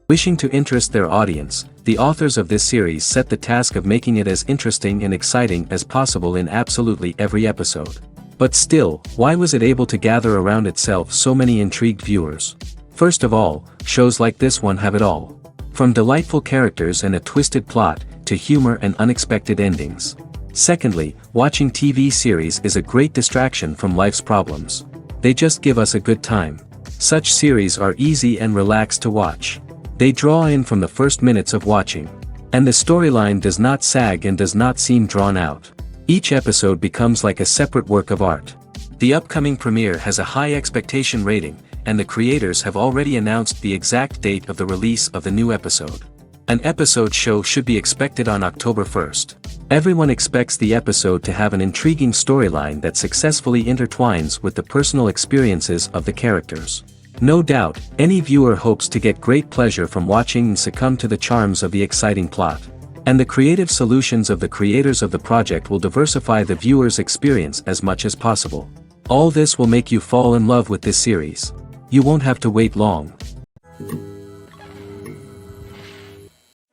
Wishing to interest their audience, the authors of this series set the task of making it as interesting and exciting as possible in absolutely every episode. But still, why was it able to gather around itself so many intrigued viewers? First of all, shows like this one have it all. From delightful characters and a twisted plot, to humor and unexpected endings. Secondly, watching TV series is a great distraction from life's problems. They just give us a good time. Such series are easy and relaxed to watch. They draw in from the first minutes of watching. And the storyline does not sag and does not seem drawn out. Each episode becomes like a separate work of art. The upcoming premiere has a high expectation rating, and the creators have already announced the exact date of the release of the new episode. An episode show should be expected on October 1st. Everyone expects the episode to have an intriguing storyline that successfully intertwines with the personal experiences of the characters. No doubt, any viewer hopes to get great pleasure from watching and succumb to the charms of the exciting plot. And the creative solutions of the creators of the project will diversify the viewer's experience as much as possible. All this will make you fall in love with this series. You won't have to wait long.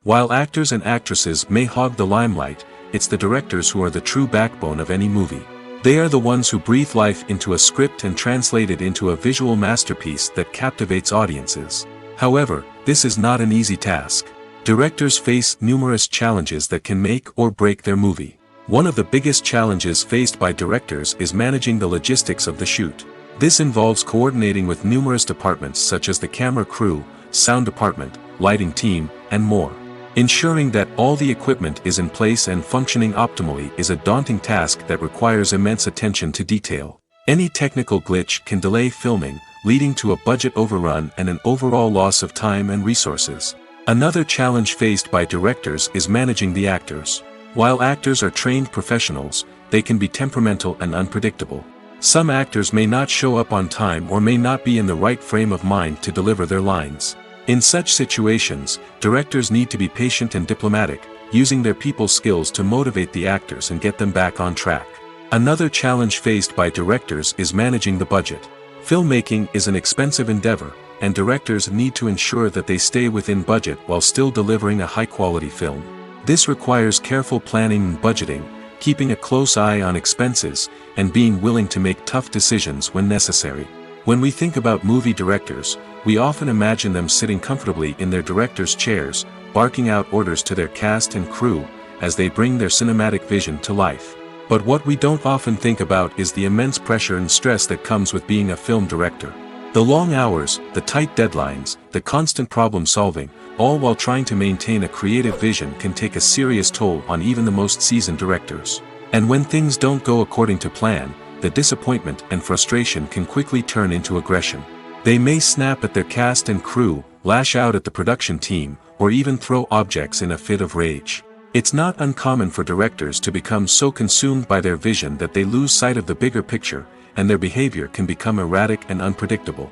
While actors and actresses may hog the limelight, it's the directors who are the true backbone of any movie. They are the ones who breathe life into a script and translate it into a visual masterpiece that captivates audiences. However, this is not an easy task. Directors face numerous challenges that can make or break their movie. One of the biggest challenges faced by directors is managing the logistics of the shoot. This involves coordinating with numerous departments such as the camera crew, sound department, lighting team, and more. Ensuring that all the equipment is in place and functioning optimally is a daunting task that requires immense attention to detail. Any technical glitch can delay filming, leading to a budget overrun and an overall loss of time and resources. Another challenge faced by directors is managing the actors. While actors are trained professionals, they can be temperamental and unpredictable. Some actors may not show up on time or may not be in the right frame of mind to deliver their lines. In such situations, directors need to be patient and diplomatic, using their people skills to motivate the actors and get them back on track. Another challenge faced by directors is managing the budget. Filmmaking is an expensive endeavor, and directors need to ensure that they stay within budget while still delivering a high-quality film. This requires careful planning and budgeting, keeping a close eye on expenses, and being willing to make tough decisions when necessary. When we think about movie directors, we often imagine them sitting comfortably in their director's chairs, barking out orders to their cast and crew, as they bring their cinematic vision to life. But what we don't often think about is the immense pressure and stress that comes with being a film director. The long hours, the tight deadlines, the constant problem solving, all while trying to maintain a creative vision can take a serious toll on even the most seasoned directors. And when things don't go according to plan, the disappointment and frustration can quickly turn into aggression. They may snap at their cast and crew, lash out at the production team, or even throw objects in a fit of rage. It's not uncommon for directors to become so consumed by their vision that they lose sight of the bigger picture, and their behavior can become erratic and unpredictable.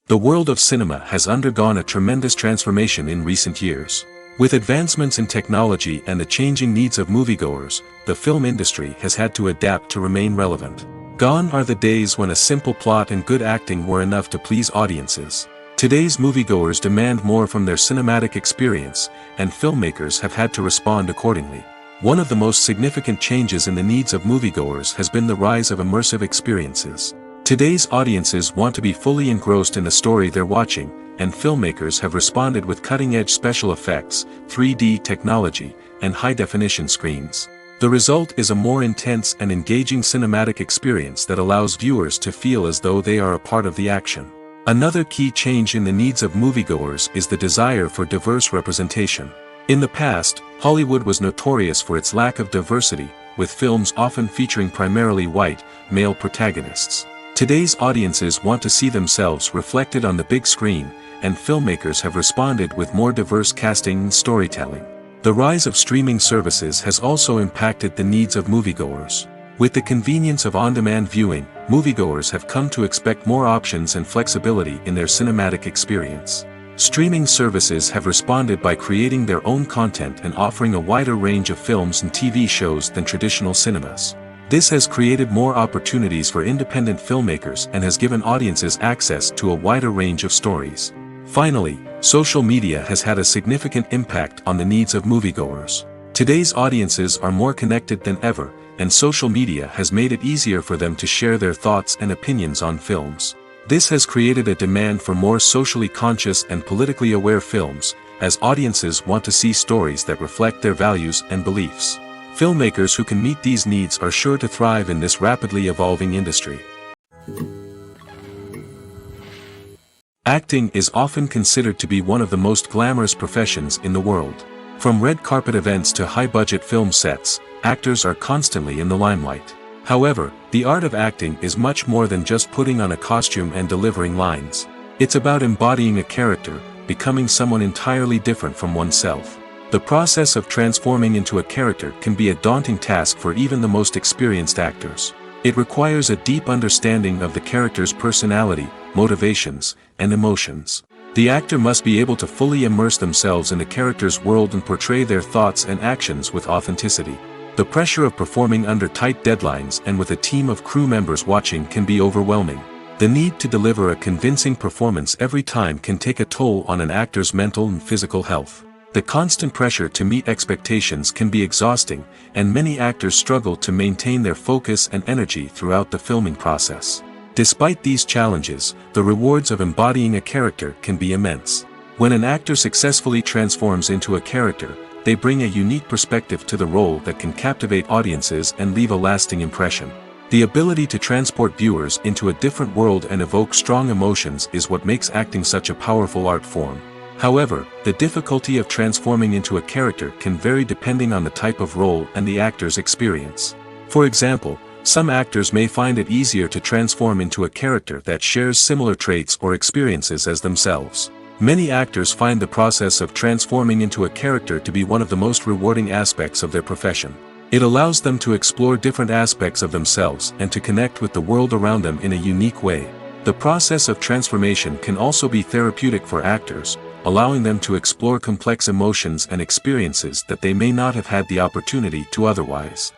The world of cinema has undergone a tremendous transformation in recent years. With advancements in technology and the changing needs of moviegoers, the film industry has had to adapt to remain relevant. Gone are the days when a simple plot and good acting were enough to please audiences. Today's moviegoers demand more from their cinematic experience, and filmmakers have had to respond accordingly. One of the most significant changes in the needs of moviegoers has been the rise of immersive experiences. Today's audiences want to be fully engrossed in the story they're watching, and filmmakers have responded with cutting-edge special effects, 3D technology, and high-definition screens. The result is a more intense and engaging cinematic experience that allows viewers to feel as though they are a part of the action. Another key change in the needs of moviegoers is the desire for diverse representation. In the past, Hollywood was notorious for its lack of diversity, with films often featuring primarily white, male protagonists. Today's audiences want to see themselves reflected on the big screen, and filmmakers have responded with more diverse casting and storytelling. The rise of streaming services has also impacted the needs of moviegoers. With the convenience of on-demand viewing, moviegoers have come to expect more options and flexibility in their cinematic experience. Streaming services have responded by creating their own content and offering a wider range of films and TV shows than traditional cinemas. This has created more opportunities for independent filmmakers and has given audiences access to a wider range of stories. Finally, social media has had a significant impact on the needs of moviegoers. Today's audiences are more connected than ever, and social media has made it easier for them to share their thoughts and opinions on films. This has created a demand for more socially conscious and politically aware films, as audiences want to see stories that reflect their values and beliefs. Filmmakers who can meet these needs are sure to thrive in this rapidly evolving industry. Acting is often considered to be one of the most glamorous professions in the world. From red carpet events to high-budget film sets, actors are constantly in the limelight. However, the art of acting is much more than just putting on a costume and delivering lines. It's about embodying a character, becoming someone entirely different from oneself. The process of transforming into a character can be a daunting task for even the most experienced actors. It requires a deep understanding of the character's personality, motivations, and emotions. The actor must be able to fully immerse themselves in the character's world and portray their thoughts and actions with authenticity. The pressure of performing under tight deadlines and with a team of crew members watching can be overwhelming. The need to deliver a convincing performance every time can take a toll on an actor's mental and physical health. The constant pressure to meet expectations can be exhausting, and many actors struggle to maintain their focus and energy throughout the filming process. Despite these challenges, the rewards of embodying a character can be immense. When an actor successfully transforms into a character, they bring a unique perspective to the role that can captivate audiences and leave a lasting impression. The ability to transport viewers into a different world and evoke strong emotions is what makes acting such a powerful art form. However, the difficulty of transforming into a character can vary depending on the type of role and the actor's experience. For example, some actors may find it easier to transform into a character that shares similar traits or experiences as themselves. Many actors find the process of transforming into a character to be one of the most rewarding aspects of their profession. It allows them to explore different aspects of themselves and to connect with the world around them in a unique way. The process of transformation can also be therapeutic for actors, allowing them to explore complex emotions and experiences that they may not have had the opportunity to otherwise.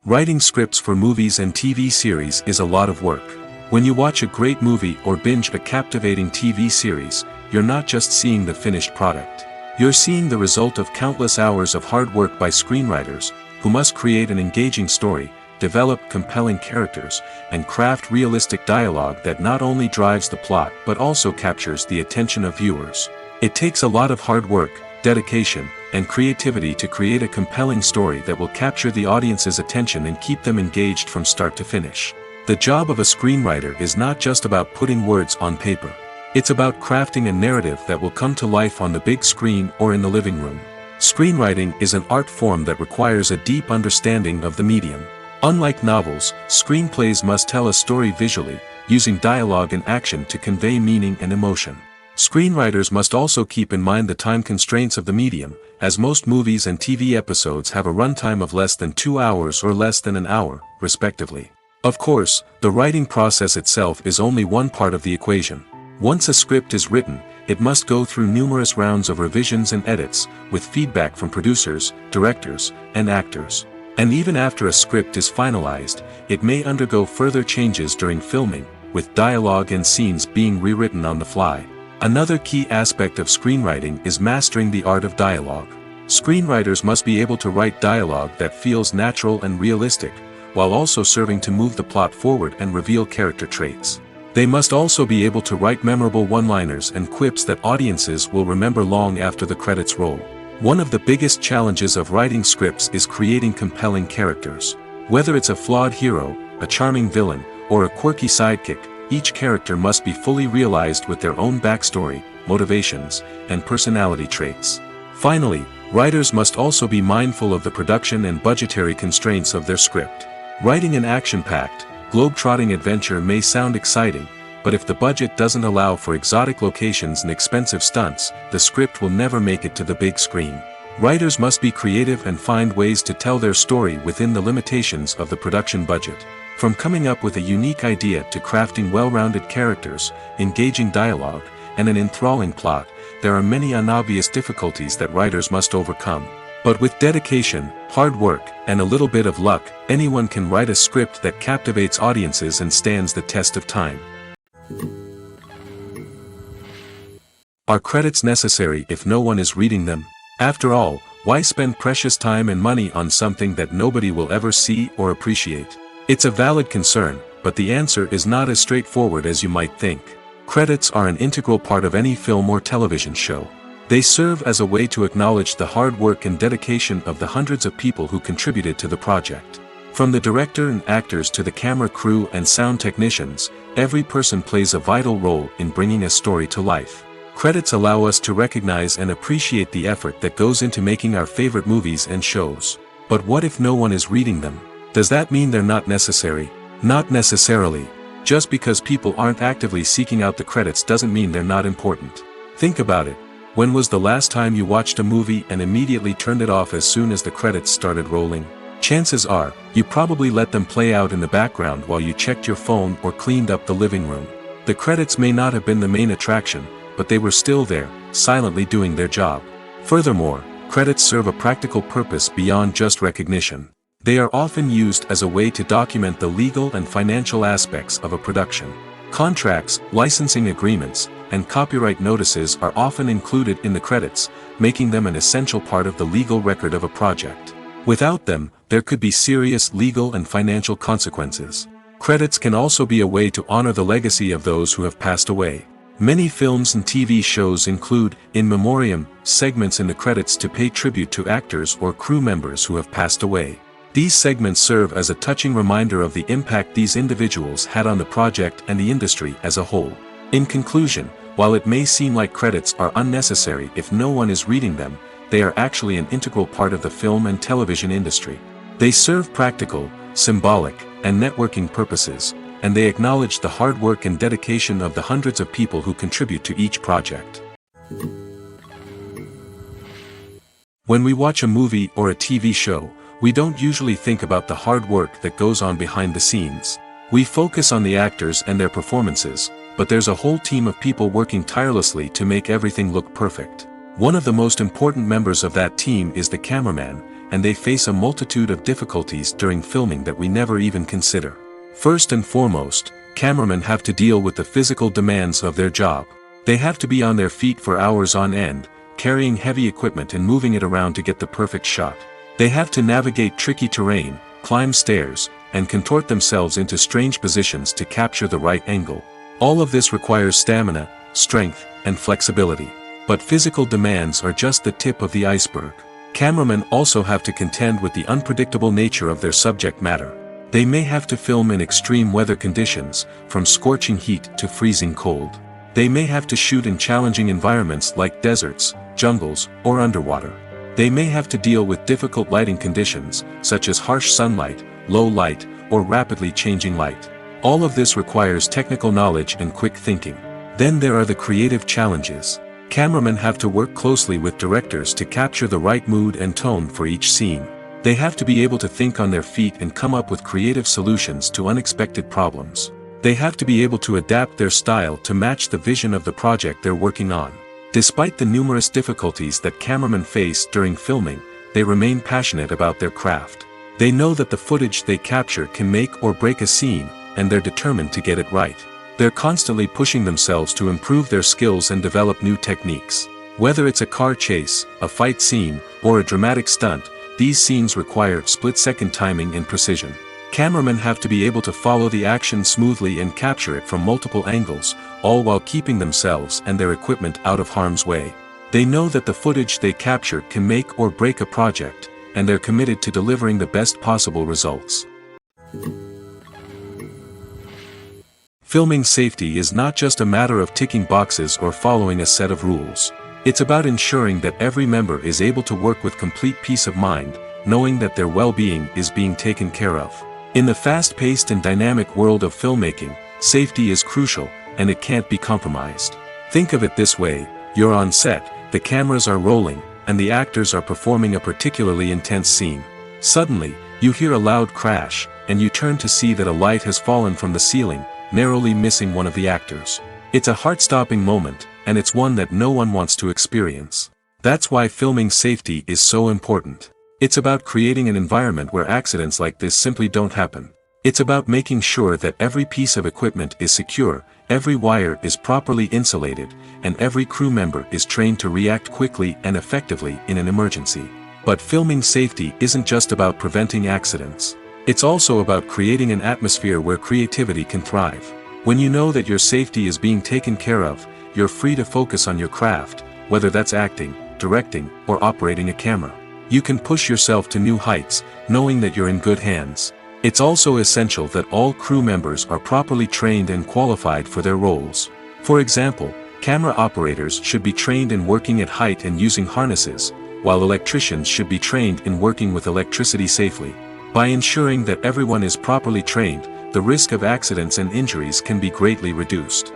Writing scripts for movies and TV series is a lot of work. When you watch a great movie or binge a captivating TV series, you're not just seeing the finished product. You're seeing the result of countless hours of hard work by screenwriters, who must create an engaging story, develop compelling characters, and craft realistic dialogue that not only drives the plot but also captures the attention of viewers. It takes a lot of hard work, dedication, and creativity to create a compelling story that will capture the audience's attention and keep them engaged from start to finish. The job of a screenwriter is not just about putting words on paper. It's about crafting a narrative that will come to life on the big screen or in the living room. Screenwriting is an art form that requires a deep understanding of the medium. Unlike novels, screenplays must tell a story visually, using dialogue and action to convey meaning and emotion. Screenwriters must also keep in mind the time constraints of the medium, as most movies and TV episodes have a runtime of less than 2 hours or less than an hour, respectively. Of course, the writing process itself is only one part of the equation. Once a script is written, it must go through numerous rounds of revisions and edits, with feedback from producers, directors, and actors. And even after a script is finalized, it may undergo further changes during filming, with dialogue and scenes being rewritten on the fly. Another key aspect of screenwriting is mastering the art of dialogue. Screenwriters must be able to write dialogue that feels natural and realistic, while also serving to move the plot forward and reveal character traits. They must also be able to write memorable one-liners and quips that audiences will remember long after the credits roll. One of the biggest challenges of writing scripts is creating compelling characters. Whether it's a flawed hero, a charming villain, or a quirky sidekick, each character must be fully realized with their own backstory, motivations, and personality traits. Finally, writers must also be mindful of the production and budgetary constraints of their script. Writing an action-packed, globe-trotting adventure may sound exciting, but if the budget doesn't allow for exotic locations and expensive stunts, the script will never make it to the big screen. Writers must be creative and find ways to tell their story within the limitations of the production budget. From coming up with a unique idea to crafting well-rounded characters, engaging dialogue, and an enthralling plot, there are many unobvious difficulties that writers must overcome. But with dedication, hard work, and a little bit of luck, anyone can write a script that captivates audiences and stands the test of time. Are credits necessary if no one is reading them? After all, why spend precious time and money on something that nobody will ever see or appreciate? It's a valid concern, but the answer is not as straightforward as you might think. Credits are an integral part of any film or television show. They serve as a way to acknowledge the hard work and dedication of the hundreds of people who contributed to the project. From the director and actors to the camera crew and sound technicians, every person plays a vital role in bringing a story to life. Credits allow us to recognize and appreciate the effort that goes into making our favorite movies and shows. But what if no one is reading them? Does that mean they're not necessary? Not necessarily. Just because people aren't actively seeking out the credits doesn't mean they're not important. Think about it. When was the last time you watched a movie and immediately turned it off as soon as the credits started rolling? Chances are, you probably let them play out in the background while you checked your phone or cleaned up the living room. The credits may not have been the main attraction, but they were still there, silently doing their job. Furthermore, credits serve a practical purpose beyond just recognition. They are often used as a way to document the legal and financial aspects of a production. Contracts, licensing agreements, and copyright notices are often included in the credits, making them an essential part of the legal record of a project. Without them, there could be serious legal and financial consequences. Credits can also be a way to honor the legacy of those who have passed away. Many films and TV shows include, in memoriam, segments in the credits to pay tribute to actors or crew members who have passed away. These segments serve as a touching reminder of the impact these individuals had on the project and the industry as a whole. In conclusion, while it may seem like credits are unnecessary if no one is reading them, they are actually an integral part of the film and television industry. They serve practical, symbolic, and networking purposes, and they acknowledge the hard work and dedication of the hundreds of people who contribute to each project. When we watch a movie or a TV show, we don't usually think about the hard work that goes on behind the scenes. We focus on the actors and their performances, but there's a whole team of people working tirelessly to make everything look perfect. One of the most important members of that team is the cameraman, and they face a multitude of difficulties during filming that we never even consider. First and foremost, cameramen have to deal with the physical demands of their job. They have to be on their feet for hours on end, carrying heavy equipment and moving it around to get the perfect shot. They have to navigate tricky terrain, climb stairs, and contort themselves into strange positions to capture the right angle. All of this requires stamina, strength, and flexibility. But physical demands are just the tip of the iceberg. Cameramen also have to contend with the unpredictable nature of their subject matter. They may have to film in extreme weather conditions, from scorching heat to freezing cold. They may have to shoot in challenging environments like deserts, jungles, or underwater. They may have to deal with difficult lighting conditions, such as harsh sunlight, low light, or rapidly changing light. All of this requires technical knowledge and quick thinking. Then there are the creative challenges. Cameramen have to work closely with directors to capture the right mood and tone for each scene. They have to be able to think on their feet and come up with creative solutions to unexpected problems. They have to be able to adapt their style to match the vision of the project they're working on. Despite the numerous difficulties that cameramen face during filming, they remain passionate about their craft. They know that the footage they capture can make or break a scene, and they're determined to get it right. They're constantly pushing themselves to improve their skills and develop new techniques. Whether it's a car chase, a fight scene, or a dramatic stunt, these scenes require split-second timing and precision. Cameramen have to be able to follow the action smoothly and capture it from multiple angles, all while keeping themselves and their equipment out of harm's way. They know that the footage they capture can make or break a project, and they're committed to delivering the best possible results. Filming safety is not just a matter of ticking boxes or following a set of rules. It's about ensuring that every member is able to work with complete peace of mind, knowing that their well-being is being taken care of. In the fast-paced and dynamic world of filmmaking, safety is crucial, and it can't be compromised. Think of it this way: you're on set, the cameras are rolling, and the actors are performing a particularly intense scene. Suddenly, you hear a loud crash, and you turn to see that a light has fallen from the ceiling, narrowly missing one of the actors. It's a heart-stopping moment, and it's one that no one wants to experience. That's why filming safety is so important. It's about creating an environment where accidents like this simply don't happen. It's about making sure that every piece of equipment is secure, every wire is properly insulated, and every crew member is trained to react quickly and effectively in an emergency. But filming safety isn't just about preventing accidents. It's also about creating an atmosphere where creativity can thrive. When you know that your safety is being taken care of, you're free to focus on your craft, whether that's acting, directing, or operating a camera. You can push yourself to new heights, knowing that you're in good hands. It's also essential that all crew members are properly trained and qualified for their roles. For example, camera operators should be trained in working at height and using harnesses, while electricians should be trained in working with electricity safely. By ensuring that everyone is properly trained, the risk of accidents and injuries can be greatly reduced.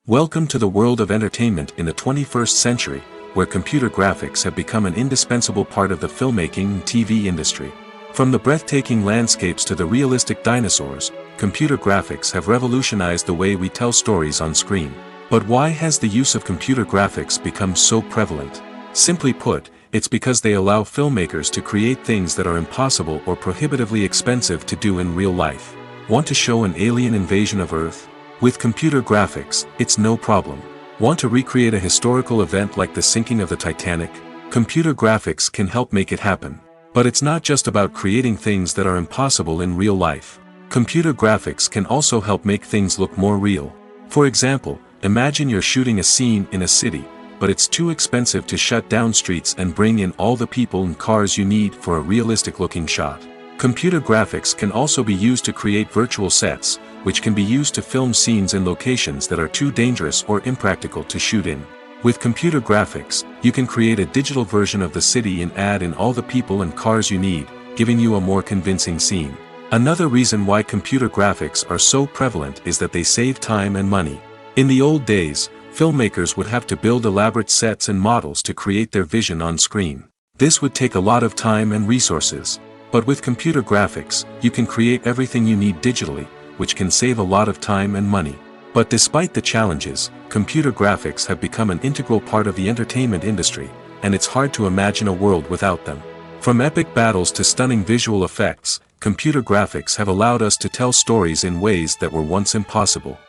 Welcome to the world of entertainment in the 21st century, where computer graphics have become an indispensable part of the filmmaking and TV industry. From the breathtaking landscapes to the realistic dinosaurs, computer graphics have revolutionized the way we tell stories on screen. But why has the use of computer graphics become so prevalent? Simply put, it's because they allow filmmakers to create things that are impossible or prohibitively expensive to do in real life. Want to show an alien invasion of Earth? With computer graphics, it's no problem. Want to recreate a historical event like the sinking of the Titanic? Computer graphics can help make it happen. But it's not just about creating things that are impossible in real life. Computer graphics can also help make things look more real. For example, imagine you're shooting a scene in a city, but it's too expensive to shut down streets and bring in all the people and cars you need for a realistic-looking shot. Computer graphics can also be used to create virtual sets, which can be used to film scenes in locations that are too dangerous or impractical to shoot in. With computer graphics, you can create a digital version of the city and add in all the people and cars you need, giving you a more convincing scene. Another reason why computer graphics are so prevalent is that they save time and money. In the old days, filmmakers would have to build elaborate sets and models to create their vision on screen. This would take a lot of time and resources. But with computer graphics, you can create everything you need digitally, which can save a lot of time and money. But despite the challenges, computer graphics have become an integral part of the entertainment industry, and it's hard to imagine a world without them. From epic battles to stunning visual effects, computer graphics have allowed us to tell stories in ways that were once impossible.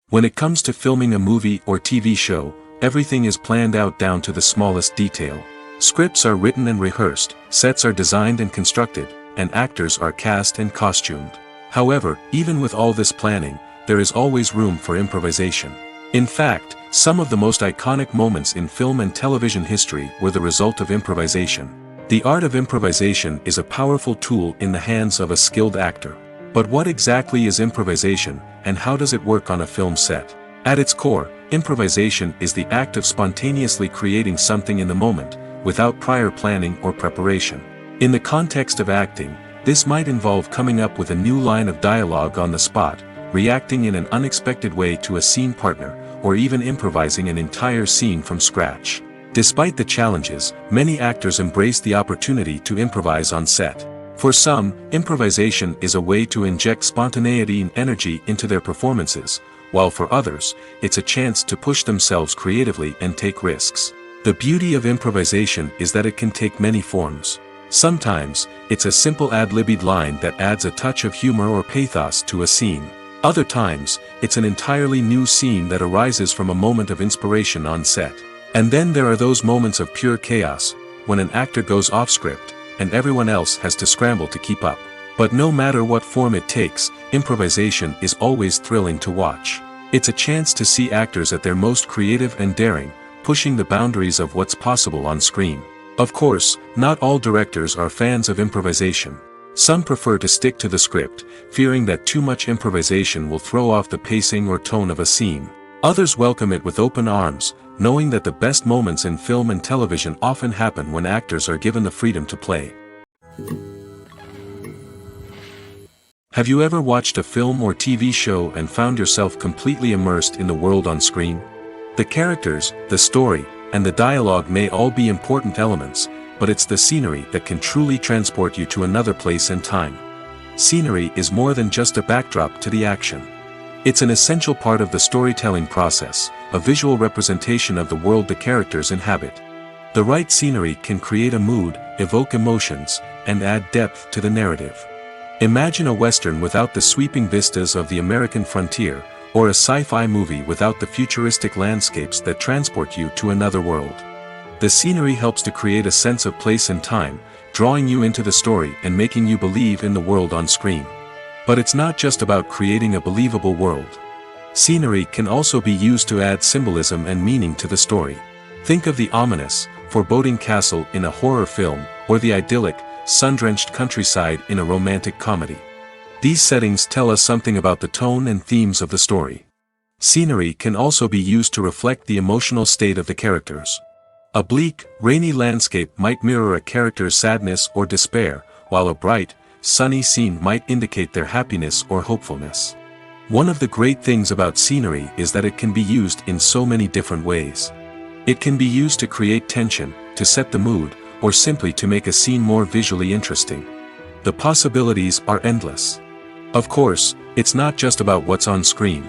When it comes to filming a movie or TV show, everything is planned out down to the smallest detail. Scripts are written and rehearsed, sets are designed and constructed, and actors are cast and costumed. However, even with all this planning, there is always room for improvisation. In fact, some of the most iconic moments in film and television history were the result of improvisation. The art of improvisation is a powerful tool in the hands of a skilled actor. But what exactly is improvisation, and how does it work on a film set? At its core, improvisation is the act of spontaneously creating something in the moment, without prior planning or preparation. In the context of acting, this might involve coming up with a new line of dialogue on the spot, reacting in an unexpected way to a scene partner, or even improvising an entire scene from scratch. Despite the challenges, many actors embrace the opportunity to improvise on set. For some, improvisation is a way to inject spontaneity and energy into their performances, while for others, it's a chance to push themselves creatively and take risks. The beauty of improvisation is that it can take many forms. Sometimes, it's a simple ad-libbed line that adds a touch of humor or pathos to a scene. Other times, it's an entirely new scene that arises from a moment of inspiration on set. And then there are those moments of pure chaos, when an actor goes off script, and everyone else has to scramble to keep up. But no matter what form it takes, improvisation is always thrilling to watch. It's a chance to see actors at their most creative and daring, pushing the boundaries of what's possible on screen. Of course, not all directors are fans of improvisation. Some prefer to stick to the script, fearing that too much improvisation will throw off the pacing or tone of a scene. Others welcome it with open arms, knowing that the best moments in film and television often happen when actors are given the freedom to play. Have you ever watched a film or TV show and found yourself completely immersed in the world on screen? The characters, the story, and the dialogue may all be important elements, but it's the scenery that can truly transport you to another place and time. Scenery is more than just a backdrop to the action. It's an essential part of the storytelling process, a visual representation of the world the characters inhabit. The right scenery can create a mood, evoke emotions, and add depth to the narrative. Imagine a Western without the sweeping vistas of the American frontier, or a sci-fi movie without the futuristic landscapes that transport you to another world. The scenery helps to create a sense of place and time, drawing you into the story and making you believe in the world on screen. But it's not just about creating a believable world. Scenery can also be used to add symbolism and meaning to the story. Think of the ominous, foreboding castle in a horror film, or the idyllic, sun-drenched countryside in a romantic comedy. These settings tell us something about the tone and themes of the story. Scenery can also be used to reflect the emotional state of the characters. A bleak, rainy landscape might mirror a character's sadness or despair, while a bright, sunny scene might indicate their happiness or hopefulness. One of the great things about scenery is that it can be used in so many different ways. It can be used to create tension, to set the mood, or simply to make a scene more visually interesting. The possibilities are endless. Of course, it's not just about what's on screen.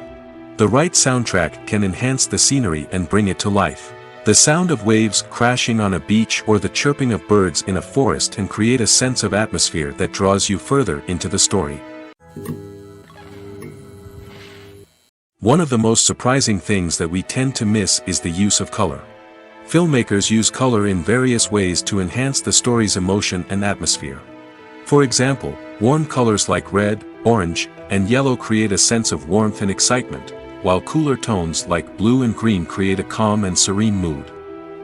The right soundtrack can enhance the scenery and bring it to life. The sound of waves crashing on a beach or the chirping of birds in a forest can create a sense of atmosphere that draws you further into the story. One of the most surprising things that we tend to miss is the use of color. Filmmakers use color in various ways to enhance the story's emotion and atmosphere. For example, warm colors like red, orange, and yellow create a sense of warmth and excitement, while cooler tones like blue and green create a calm and serene mood.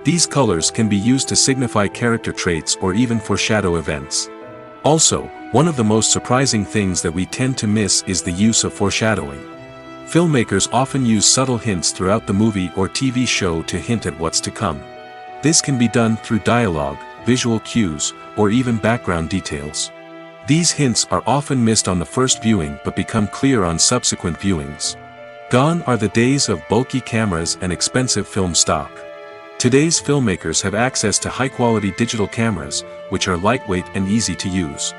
These colors can be used to signify character traits or even foreshadow events. Also, one of the most surprising things that we tend to miss is the use of foreshadowing. Filmmakers often use subtle hints throughout the movie or TV show to hint at what's to come. This can be done through dialogue, visual cues, or even background details. These hints are often missed on the first viewing but become clear on subsequent viewings. Gone are the days of bulky cameras and expensive film stock. Today's filmmakers have access to high-quality digital cameras, which are lightweight and easy to use.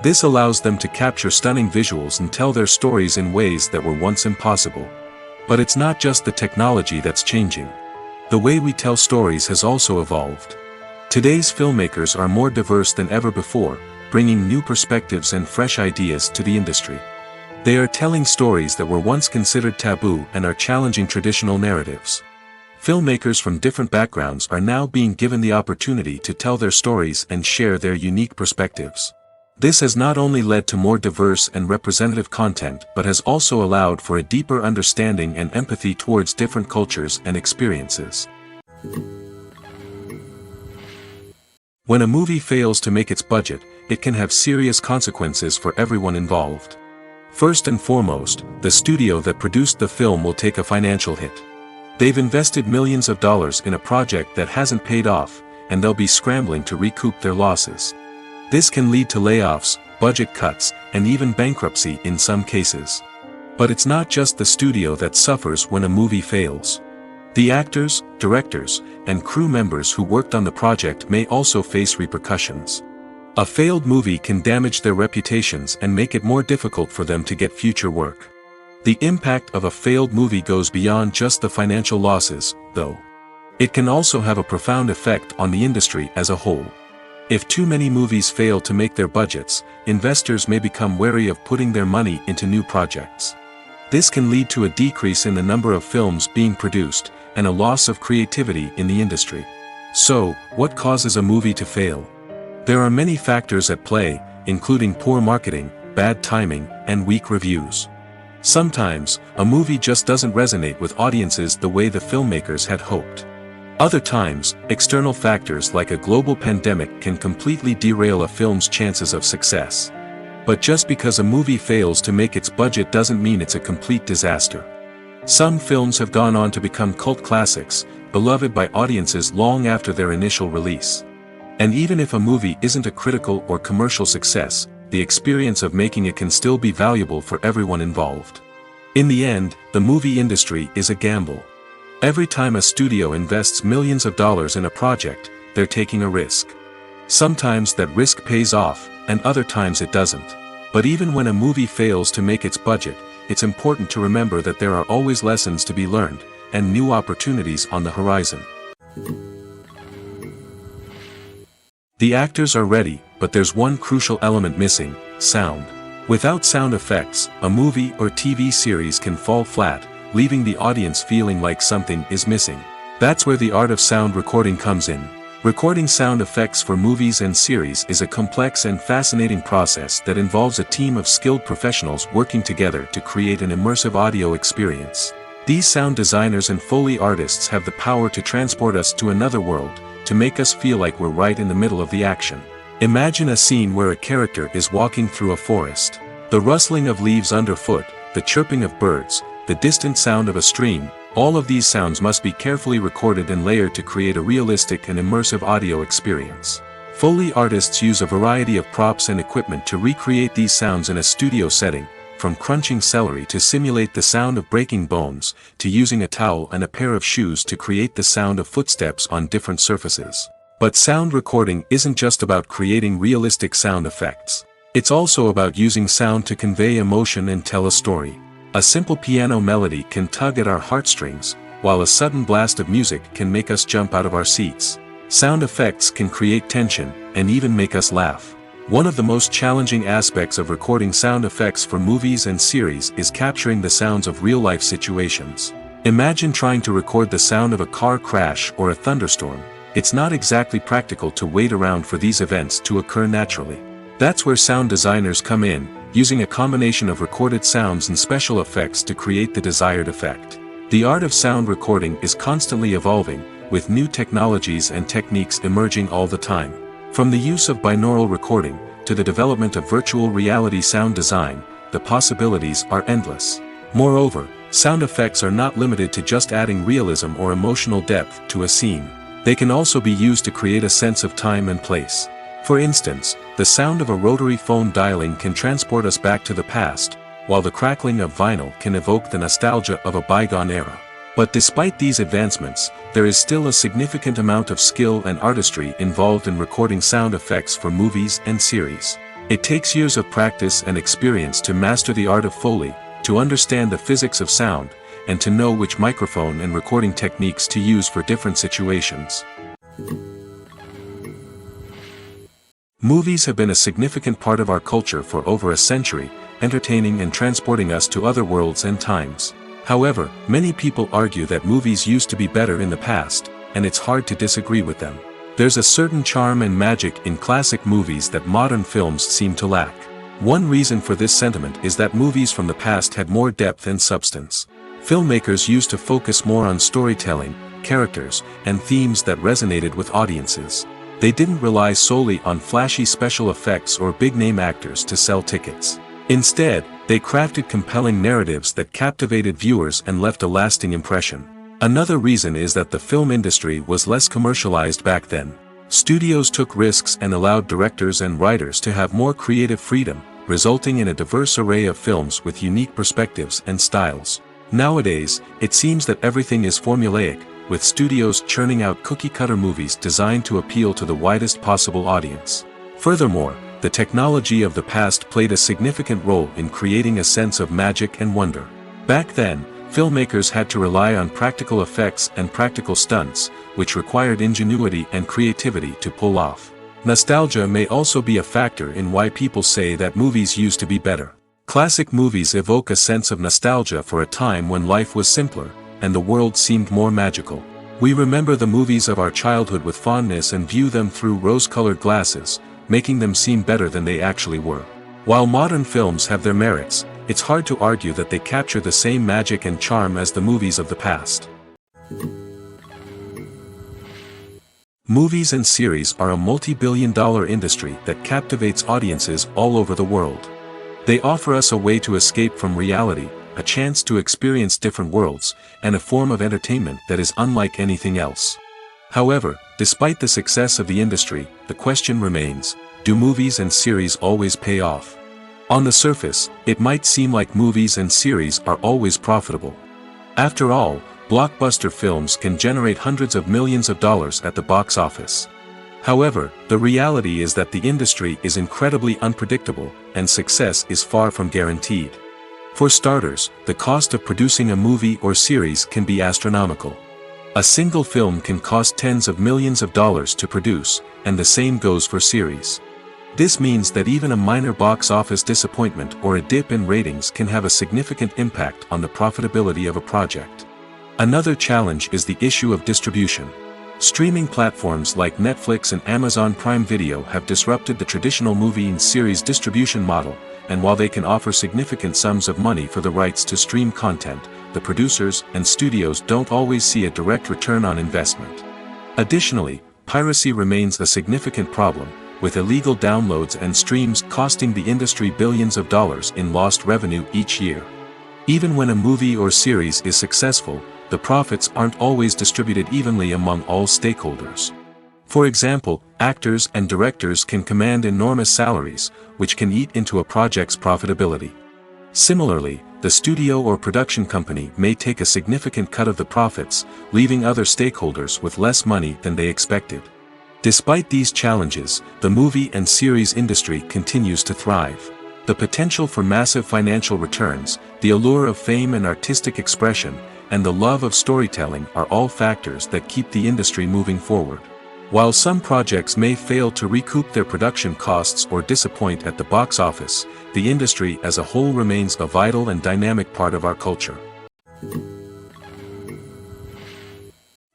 This allows them to capture stunning visuals and tell their stories in ways that were once impossible. But it's not just the technology that's changing. The way we tell stories has also evolved. Today's filmmakers are more diverse than ever before, bringing new perspectives and fresh ideas to the industry. They are telling stories that were once considered taboo and are challenging traditional narratives. Filmmakers from different backgrounds are now being given the opportunity to tell their stories and share their unique perspectives. This has not only led to more diverse and representative content but has also allowed for a deeper understanding and empathy towards different cultures and experiences. When a movie fails to make its budget, it can have serious consequences for everyone involved. First and foremost, the studio that produced the film will take a financial hit. They've invested millions of dollars in a project that hasn't paid off, and they'll be scrambling to recoup their losses. This can lead to layoffs, budget cuts, and even bankruptcy in some cases. But it's not just the studio that suffers when a movie fails. The actors, directors, and crew members who worked on the project may also face repercussions. A failed movie can damage their reputations and make it more difficult for them to get future work. The impact of a failed movie goes beyond just the financial losses, though. It can also have a profound effect on the industry as a whole. If too many movies fail to make their budgets, investors may become wary of putting their money into new projects. This can lead to a decrease in the number of films being produced, and a loss of creativity in the industry. So, what causes a movie to fail? There are many factors at play, including poor marketing, bad timing, and weak reviews. Sometimes, a movie just doesn't resonate with audiences the way the filmmakers had hoped. Other times, external factors like a global pandemic can completely derail a film's chances of success. But just because a movie fails to make its budget doesn't mean it's a complete disaster. Some films have gone on to become cult classics, beloved by audiences long after their initial release. And even if a movie isn't a critical or commercial success, the experience of making it can still be valuable for everyone involved. In the end, the movie industry is a gamble. Every time a studio invests millions of dollars in a project, they're taking a risk. Sometimes that risk pays off, and other times it doesn't. But even when a movie fails to make its budget, it's important to remember that there are always lessons to be learned, and new opportunities on the horizon. The actors are ready, but there's one crucial element missing: sound. Without sound effects, a movie or TV series can fall flat, leaving the audience feeling like something is missing. That's where the art of sound recording comes in. Recording sound effects for movies and series is a complex and fascinating process that involves a team of skilled professionals working together to create an immersive audio experience. These sound designers and Foley artists have the power to transport us to another world, to make us feel like we're right in the middle of the action. Imagine a scene where a character is walking through a forest. The rustling of leaves underfoot, the chirping of birds, the distant sound of a stream, all of these sounds must be carefully recorded and layered to create a realistic and immersive audio experience. Foley artists use a variety of props and equipment to recreate these sounds in a studio setting, from crunching celery to simulate the sound of breaking bones, to using a towel and a pair of shoes to create the sound of footsteps on different surfaces. But sound recording isn't just about creating realistic sound effects. It's also about using sound to convey emotion and tell a story. A simple piano melody can tug at our heartstrings, while a sudden blast of music can make us jump out of our seats. Sound effects can create tension, and even make us laugh. One of the most challenging aspects of recording sound effects for movies and series is capturing the sounds of real-life situations. Imagine trying to record the sound of a car crash or a thunderstorm. It's not exactly practical to wait around for these events to occur naturally. That's where sound designers come in, using a combination of recorded sounds and special effects to create the desired effect. The art of sound recording is constantly evolving, with new technologies and techniques emerging all the time. From the use of binaural recording, to the development of virtual reality sound design, the possibilities are endless. Moreover, sound effects are not limited to just adding realism or emotional depth to a scene. They can also be used to create a sense of time and place. For instance, the sound of a rotary phone dialing can transport us back to the past, while the crackling of vinyl can evoke the nostalgia of a bygone era. But despite these advancements, there is still a significant amount of skill and artistry involved in recording sound effects for movies and series. It takes years of practice and experience to master the art of Foley, to understand the physics of sound, and to know which microphone and recording techniques to use for different situations. Movies have been a significant part of our culture for over a century, entertaining and transporting us to other worlds and times. However, many people argue that movies used to be better in the past, and it's hard to disagree with them. There's a certain charm and magic in classic movies that modern films seem to lack. One reason for this sentiment is that movies from the past had more depth and substance. Filmmakers used to focus more on storytelling, characters, and themes that resonated with audiences. They didn't rely solely on flashy special effects or big-name actors to sell tickets. Instead, they crafted compelling narratives that captivated viewers and left a lasting impression. Another reason is that the film industry was less commercialized back then. Studios took risks and allowed directors and writers to have more creative freedom, resulting in a diverse array of films with unique perspectives and styles. Nowadays, it seems that everything is formulaic, with studios churning out cookie-cutter movies designed to appeal to the widest possible audience. Furthermore, the technology of the past played a significant role in creating a sense of magic and wonder. Back then, filmmakers had to rely on practical effects and practical stunts, which required ingenuity and creativity to pull off. Nostalgia may also be a factor in why people say that movies used to be better. Classic movies evoke a sense of nostalgia for a time when life was simpler, and the world seemed more magical. We remember the movies of our childhood with fondness and view them through rose-colored glasses, making them seem better than they actually were. While modern films have their merits, it's hard to argue that they capture the same magic and charm as the movies of the past. Movies and series are a multi-billion-dollar industry that captivates audiences all over the world. They offer us a way to escape from reality, a chance to experience different worlds, and a form of entertainment that is unlike anything else. However, despite the success of the industry, the question remains, do movies and series always pay off? On the surface, it might seem like movies and series are always profitable. After all, blockbuster films can generate hundreds of millions of dollars at the box office. However, the reality is that the industry is incredibly unpredictable, and success is far from guaranteed. For starters, the cost of producing a movie or series can be astronomical. A single film can cost tens of millions of dollars to produce, and the same goes for series. This means that even a minor box office disappointment or a dip in ratings can have a significant impact on the profitability of a project. Another challenge is the issue of distribution. Streaming platforms like Netflix and Amazon Prime Video have disrupted the traditional movie and series distribution model, and while they can offer significant sums of money for the rights to stream content, the producers and studios don't always see a direct return on investment. Additionally, piracy remains a significant problem, with illegal downloads and streams costing the industry billions of dollars in lost revenue each year. Even when a movie or series is successful, the profits aren't always distributed evenly among all stakeholders. For example, actors and directors can command enormous salaries, which can eat into a project's profitability. Similarly, the studio or production company may take a significant cut of the profits, leaving other stakeholders with less money than they expected. Despite these challenges, the movie and series industry continues to thrive. The potential for massive financial returns, the allure of fame and artistic expression, and the love of storytelling are all factors that keep the industry moving forward. While some projects may fail to recoup their production costs or disappoint at the box office, the industry as a whole remains a vital and dynamic part of our culture.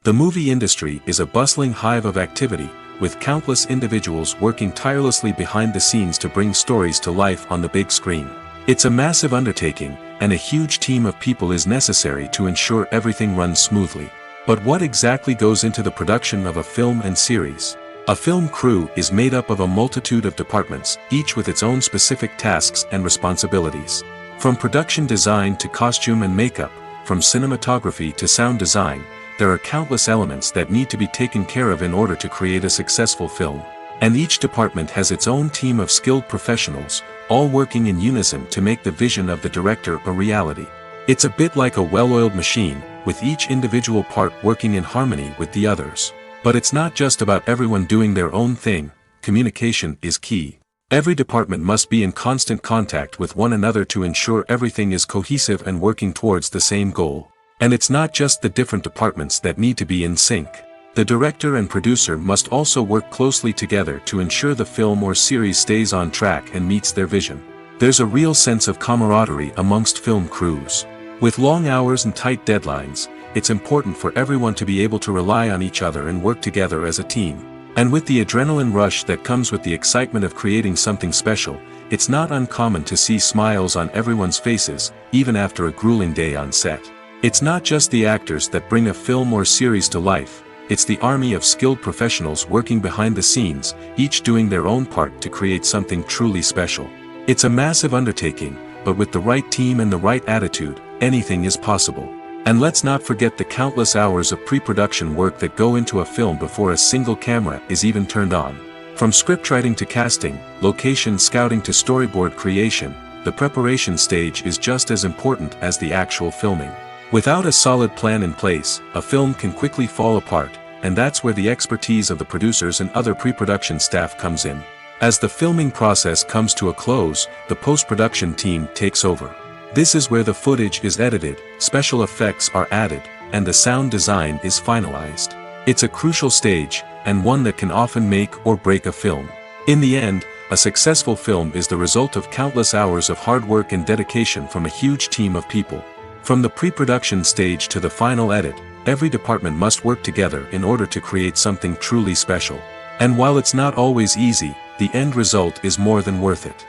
The movie industry is a bustling hive of activity, with countless individuals working tirelessly behind the scenes to bring stories to life on the big screen. It's a massive undertaking, and a huge team of people is necessary to ensure everything runs smoothly. But what exactly goes into the production of a film and series? A film crew is made up of a multitude of departments, each with its own specific tasks and responsibilities. From production design to costume and makeup, from cinematography to sound design, there are countless elements that need to be taken care of in order to create a successful film. And each department has its own team of skilled professionals, all working in unison to make the vision of the director a reality. It's a bit like a well-oiled machine, with each individual part working in harmony with the others. But it's not just about everyone doing their own thing. Communication is key. Every department must be in constant contact with one another to ensure everything is cohesive and working towards the same goal. And it's not just the different departments that need to be in sync. The director and producer must also work closely together to ensure the film or series stays on track and meets their vision. There's a real sense of camaraderie amongst film crews. With long hours and tight deadlines, it's important for everyone to be able to rely on each other and work together as a team. And with the adrenaline rush that comes with the excitement of creating something special, it's not uncommon to see smiles on everyone's faces, even after a grueling day on set. It's not just the actors that bring a film or series to life. It's the army of skilled professionals working behind the scenes, each doing their own part to create something truly special. It's a massive undertaking, but with the right team and the right attitude, anything is possible. And let's not forget the countless hours of pre-production work that go into a film before a single camera is even turned on. From scriptwriting to casting, location scouting to storyboard creation, the preparation stage is just as important as the actual filming. Without a solid plan in place, a film can quickly fall apart, and that's where the expertise of the producers and other pre-production staff comes in. As the filming process comes to a close, the post-production team takes over. This is where the footage is edited, special effects are added, and the sound design is finalized. It's a crucial stage, and one that can often make or break a film. In the end, a successful film is the result of countless hours of hard work and dedication from a huge team of people. From the pre-production stage to the final edit, every department must work together in order to create something truly special. And while it's not always easy, the end result is more than worth it.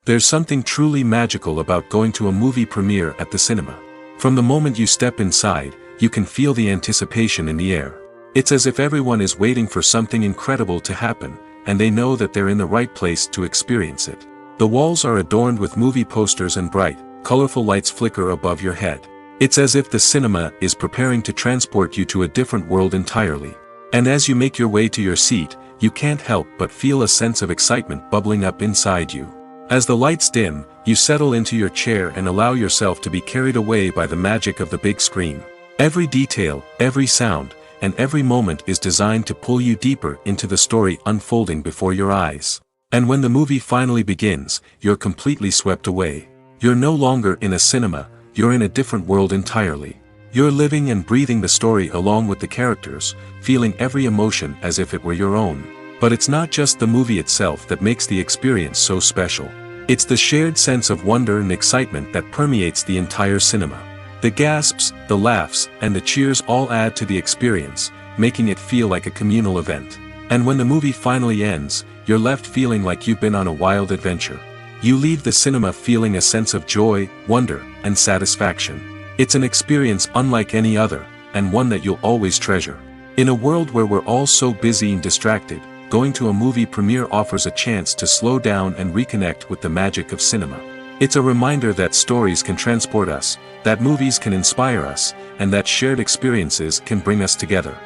There's something truly magical about going to a movie premiere at the cinema. From the moment you step inside, you can feel the anticipation in the air. It's as if everyone is waiting for something incredible to happen, and they know that they're in the right place to experience it. The walls are adorned with movie posters and bright, colorful lights flicker above your head. It's as if the cinema is preparing to transport you to a different world entirely. And as you make your way to your seat, you can't help but feel a sense of excitement bubbling up inside you. As the lights dim, you settle into your chair and allow yourself to be carried away by the magic of the big screen. Every detail, every sound, and every moment is designed to pull you deeper into the story unfolding before your eyes. And when the movie finally begins, you're completely swept away. You're no longer in a cinema, you're in a different world entirely. You're living and breathing the story along with the characters, feeling every emotion as if it were your own. But it's not just the movie itself that makes the experience so special. It's the shared sense of wonder and excitement that permeates the entire cinema. The gasps, the laughs, and the cheers all add to the experience, making it feel like a communal event. And when the movie finally ends, you're left feeling like you've been on a wild adventure. You leave the cinema feeling a sense of joy, wonder, and satisfaction. It's an experience unlike any other, and one that you'll always treasure. In a world where we're all so busy and distracted, going to a movie premiere offers a chance to slow down and reconnect with the magic of cinema. It's a reminder that stories can transport us, that movies can inspire us, and that shared experiences can bring us together.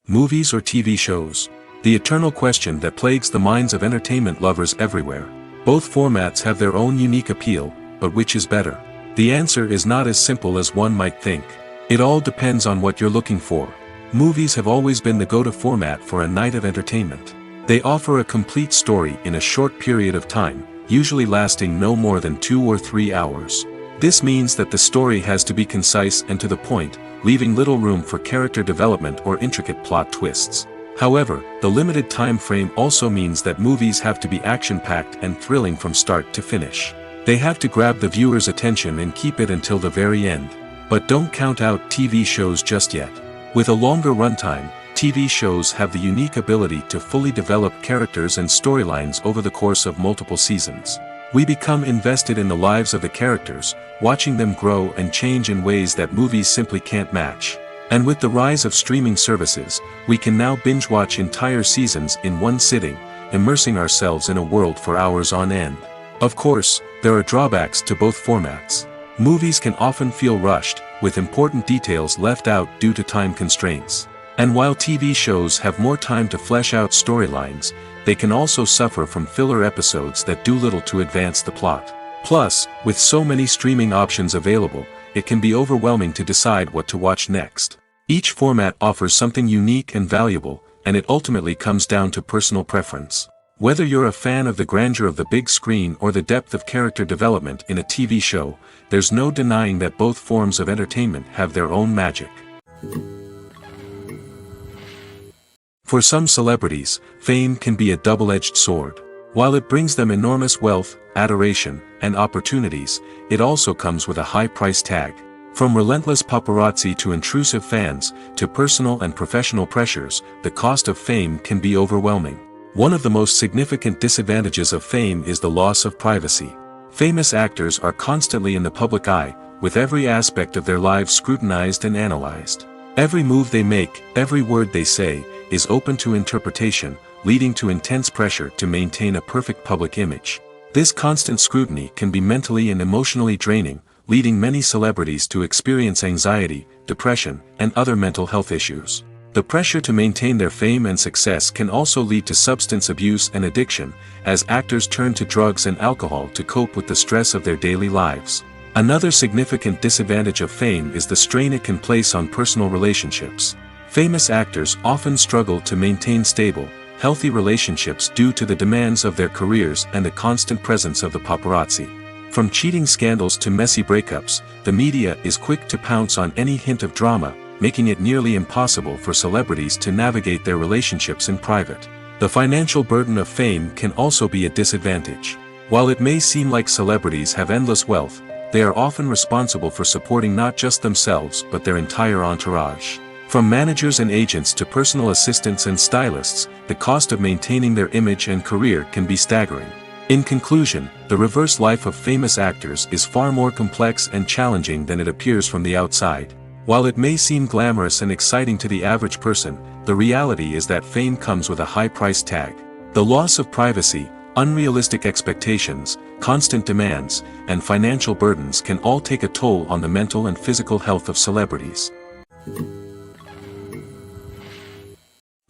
Movies or TV shows? The eternal question that plagues the minds of entertainment lovers everywhere. Both formats have their own unique appeal, but which is better? The answer is not as simple as one might think. It all depends on what you're looking for. Movies have always been the go-to format for a night of entertainment. They offer a complete story in a short period of time, usually lasting no more than 2 or 3 hours. This means that the story has to be concise and to the point, leaving little room for character development or intricate plot twists. However, the limited time frame also means that movies have to be action-packed and thrilling from start to finish. They have to grab the viewer's attention and keep it until the very end. But don't count out TV shows just yet. With a longer runtime, TV shows have the unique ability to fully develop characters and storylines over the course of multiple seasons. We become invested in the lives of the characters, watching them grow and change in ways that movies simply can't match. And with the rise of streaming services, we can now binge-watch entire seasons in one sitting, immersing ourselves in a world for hours on end. Of course, there are drawbacks to both formats. Movies can often feel rushed, with important details left out due to time constraints. And while TV shows have more time to flesh out storylines, they can also suffer from filler episodes that do little to advance the plot. Plus, with so many streaming options available, it can be overwhelming to decide what to watch next. Each format offers something unique and valuable, and it ultimately comes down to personal preference. Whether you're a fan of the grandeur of the big screen or the depth of character development in a TV show, there's no denying that both forms of entertainment have their own magic. For some celebrities, fame can be a double-edged sword. While it brings them enormous wealth, adoration, and opportunities, it also comes with a high price tag. From relentless paparazzi to intrusive fans, to personal and professional pressures, the cost of fame can be overwhelming. One of the most significant disadvantages of fame is the loss of privacy. Famous actors are constantly in the public eye, with every aspect of their lives scrutinized and analyzed. Every move they make, every word they say, is open to interpretation, leading to intense pressure to maintain a perfect public image. This constant scrutiny can be mentally and emotionally draining, leading many celebrities to experience anxiety, depression, and other mental health issues. The pressure to maintain their fame and success can also lead to substance abuse and addiction, as actors turn to drugs and alcohol to cope with the stress of their daily lives. Another significant disadvantage of fame is the strain it can place on personal relationships. Famous actors often struggle to maintain stable, healthy relationships due to the demands of their careers and the constant presence of the paparazzi. From cheating scandals to messy breakups, the media is quick to pounce on any hint of drama, making it nearly impossible for celebrities to navigate their relationships in private. The financial burden of fame can also be a disadvantage. While it may seem like celebrities have endless wealth, they are often responsible for supporting not just themselves but their entire entourage. From managers and agents to personal assistants and stylists, the cost of maintaining their image and career can be staggering. In conclusion, the reverse life of famous actors is far more complex and challenging than it appears from the outside. While it may seem glamorous and exciting to the average person, the reality is that fame comes with a high price tag. The loss of privacy, unrealistic expectations, constant demands, and financial burdens can all take a toll on the mental and physical health of celebrities.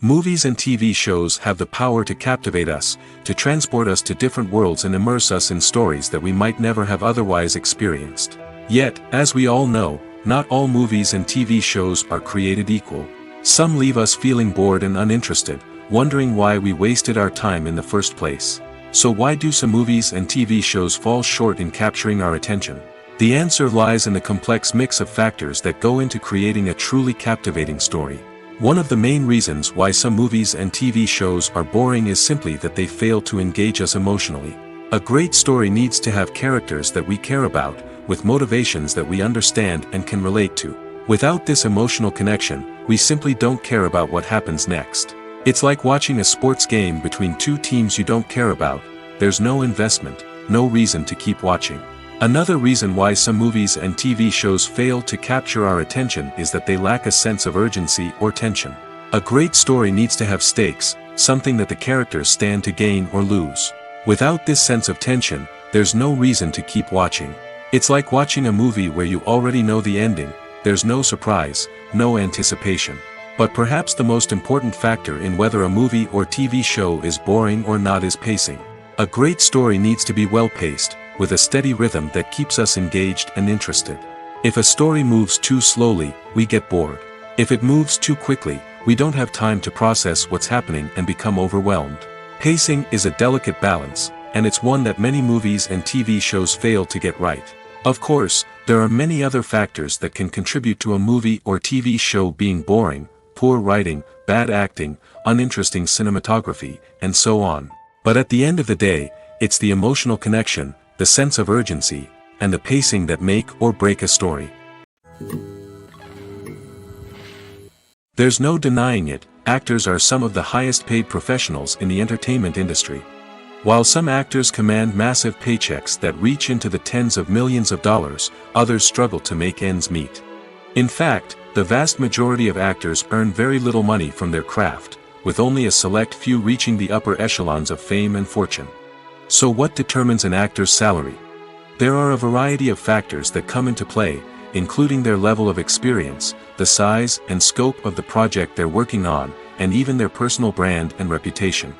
Movies and TV shows have the power to captivate us, to transport us to different worlds and immerse us in stories that we might never have otherwise experienced. Yet, as we all know, not all movies and TV shows are created equal. Some leave us feeling bored and uninterested, wondering why we wasted our time in the first place. So why do some movies and TV shows fall short in capturing our attention? The answer lies in the complex mix of factors that go into creating a truly captivating story. One of the main reasons why some movies and TV shows are boring is simply that they fail to engage us emotionally. A great story needs to have characters that we care about, with motivations that we understand and can relate to. Without this emotional connection, we simply don't care about what happens next. It's like watching a sports game between two teams you don't care about. There's no investment, no reason to keep watching. Another reason why some movies and TV shows fail to capture our attention is that they lack a sense of urgency or tension. A great story needs to have stakes, something that the characters stand to gain or lose. Without this sense of tension, there's no reason to keep watching. It's like watching a movie where you already know the ending. There's no surprise, no anticipation. But perhaps the most important factor in whether a movie or TV show is boring or not is pacing. A great story needs to be well-paced, with a steady rhythm that keeps us engaged and interested. If a story moves too slowly, we get bored. If it moves too quickly, we don't have time to process what's happening and become overwhelmed. Pacing is a delicate balance, and it's one that many movies and TV shows fail to get right. Of course, there are many other factors that can contribute to a movie or TV show being boring: poor writing, bad acting, uninteresting cinematography, and so on. But at the end of the day, it's the emotional connection, the sense of urgency, and the pacing that make or break a story. There's no denying it, actors are some of the highest paid professionals in the entertainment industry. While some actors command massive paychecks that reach into the tens of millions of dollars, others struggle to make ends meet. In fact, the vast majority of actors earn very little money from their craft, with only a select few reaching the upper echelons of fame and fortune. So what determines an actor's salary? There are a variety of factors that come into play, including their level of experience, the size and scope of the project they're working on, and even their personal brand and reputation.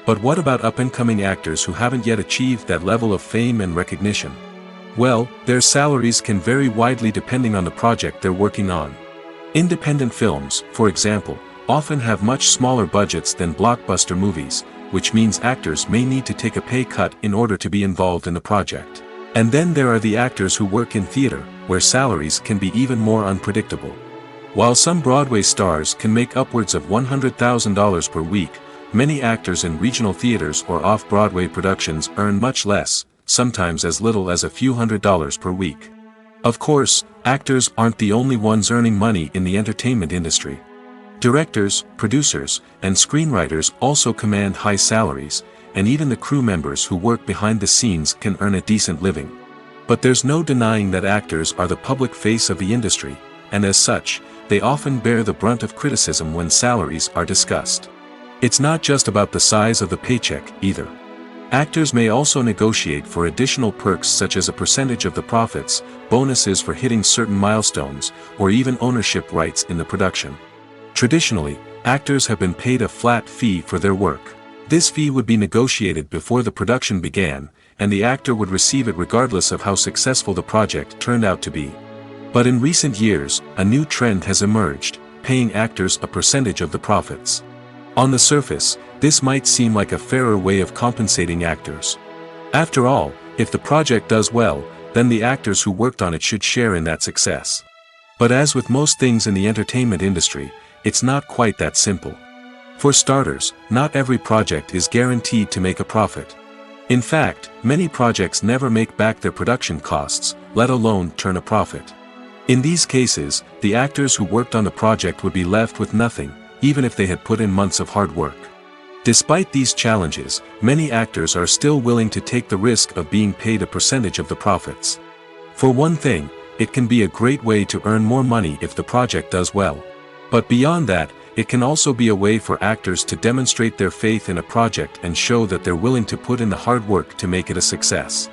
But what about up-and-coming actors who haven't yet achieved that level of fame and recognition? Well, their salaries can vary widely depending on the project they're working on. Independent films, for example, often have much smaller budgets than blockbuster movies, which means actors may need to take a pay cut in order to be involved in the project. And then there are the actors who work in theater, where salaries can be even more unpredictable. While some Broadway stars can make upwards of $100,000 per week, many actors in regional theaters or off-Broadway productions earn much less, sometimes as little as a few $100s per week. Of course, actors aren't the only ones earning money in the entertainment industry. Directors, producers, and screenwriters also command high salaries, and even the crew members who work behind the scenes can earn a decent living. But there's no denying that actors are the public face of the industry, and as such, they often bear the brunt of criticism when salaries are discussed. It's not just about the size of the paycheck, either. Actors may also negotiate for additional perks such as a percentage of the profits, bonuses for hitting certain milestones, or even ownership rights in the production. Traditionally, actors have been paid a flat fee for their work. This fee would be negotiated before the production began, and the actor would receive it regardless of how successful the project turned out to be. But in recent years, a new trend has emerged, paying actors a percentage of the profits. On the surface, this might seem like a fairer way of compensating actors. After all, if the project does well, then the actors who worked on it should share in that success. But as with most things in the entertainment industry, it's not quite that simple. For starters, not every project is guaranteed to make a profit. In fact, many projects never make back their production costs, let alone turn a profit. In these cases, the actors who worked on the project would be left with nothing, even if they had put in months of hard work. Despite these challenges, many actors are still willing to take the risk of being paid a percentage of the profits. For one thing, it can be a great way to earn more money if the project does well. But beyond that, it can also be a way for actors to demonstrate their faith in a project and show that they're willing to put in the hard work to make it a success.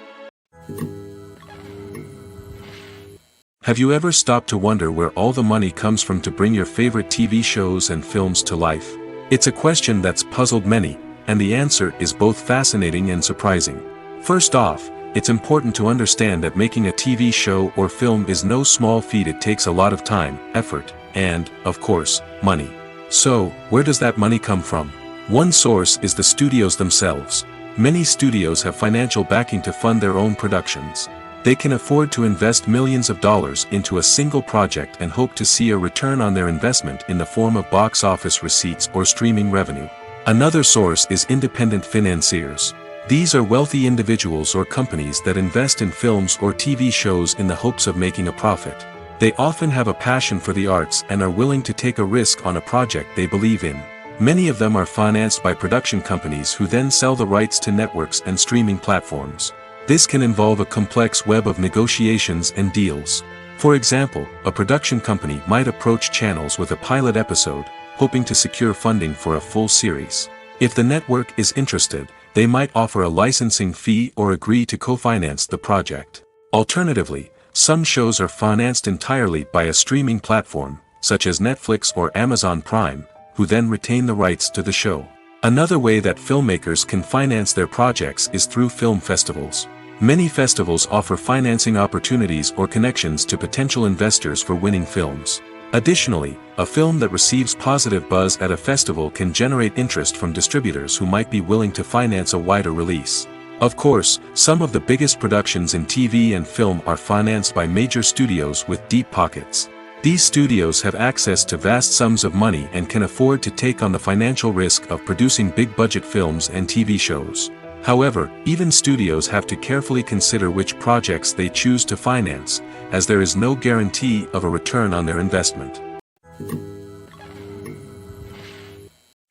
Have you ever stopped to wonder where all the money comes from to bring your favorite TV shows and films to life? It's a question that's puzzled many, and the answer is both fascinating and surprising. First off, it's important to understand that making a TV show or film is no small feat. It takes a lot of time, effort, and, of course, money. So, where does that money come from? One source is the studios themselves. Many studios have financial backing to fund their own productions. They can afford to invest millions of dollars into a single project and hope to see a return on their investment in the form of box office receipts or streaming revenue. Another source is independent financiers. These are wealthy individuals or companies that invest in films or TV shows in the hopes of making a profit. They often have a passion for the arts and are willing to take a risk on a project they believe in. Many of them are financed by production companies who then sell the rights to networks and streaming platforms. This can involve a complex web of negotiations and deals. For example, a production company might approach channels with a pilot episode, hoping to secure funding for a full series. If the network is interested, they might offer a licensing fee or agree to co-finance the project. Alternatively, some shows are financed entirely by a streaming platform, such as Netflix or Amazon Prime, who then retain the rights to the show. Another way that filmmakers can finance their projects is through film festivals. Many festivals offer financing opportunities or connections to potential investors for winning films. Additionally, a film that receives positive buzz at a festival can generate interest from distributors who might be willing to finance a wider release. Of course, some of the biggest productions in TV and film are financed by major studios with deep pockets. These studios have access to vast sums of money and can afford to take on the financial risk of producing big-budget films and TV shows. However, even studios have to carefully consider which projects they choose to finance, as there is no guarantee of a return on their investment.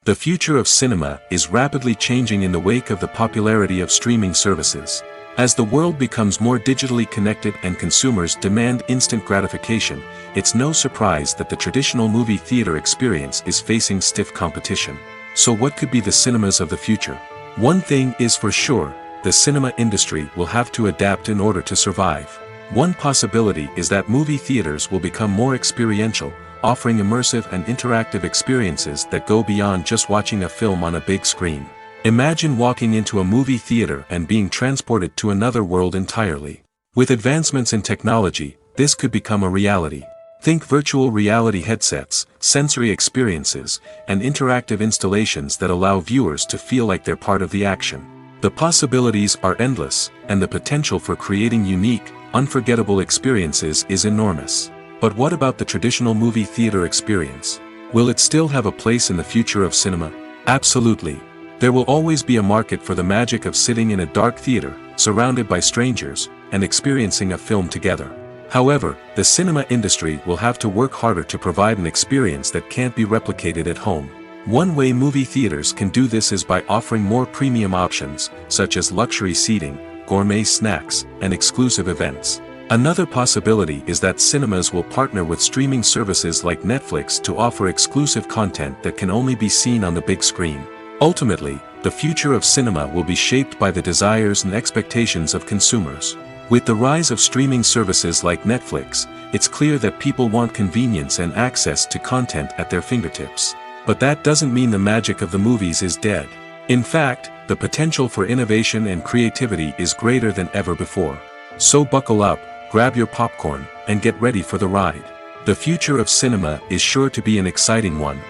The future of cinema is rapidly changing in the wake of the popularity of streaming services. As the world becomes more digitally connected and consumers demand instant gratification, it's no surprise that the traditional movie theater experience is facing stiff competition. So what could be the cinemas of the future? One thing is for sure, the cinema industry will have to adapt in order to survive. One possibility is that movie theaters will become more experiential, offering immersive and interactive experiences that go beyond just watching a film on a big screen. Imagine walking into a movie theater and being transported to another world entirely. With advancements in technology, this could become a reality. Think virtual reality headsets, sensory experiences, and interactive installations that allow viewers to feel like they're part of the action. The possibilities are endless, and the potential for creating unique, unforgettable experiences is enormous. But what about the traditional movie theater experience? Will it still have a place in the future of cinema? Absolutely. There will always be a market for the magic of sitting in a dark theater, surrounded by strangers, and experiencing a film together. However, the cinema industry will have to work harder to provide an experience that can't be replicated at home. One way movie theaters can do this is by offering more premium options, such as luxury seating, gourmet snacks, and exclusive events. Another possibility is that cinemas will partner with streaming services like Netflix to offer exclusive content that can only be seen on the big screen. Ultimately, the future of cinema will be shaped by the desires and expectations of consumers. With the rise of streaming services like Netflix, it's clear that people want convenience and access to content at their fingertips. But that doesn't mean the magic of the movies is dead. In fact, the potential for innovation and creativity is greater than ever before. So buckle up, grab your popcorn, and get ready for the ride. The future of cinema is sure to be an exciting one.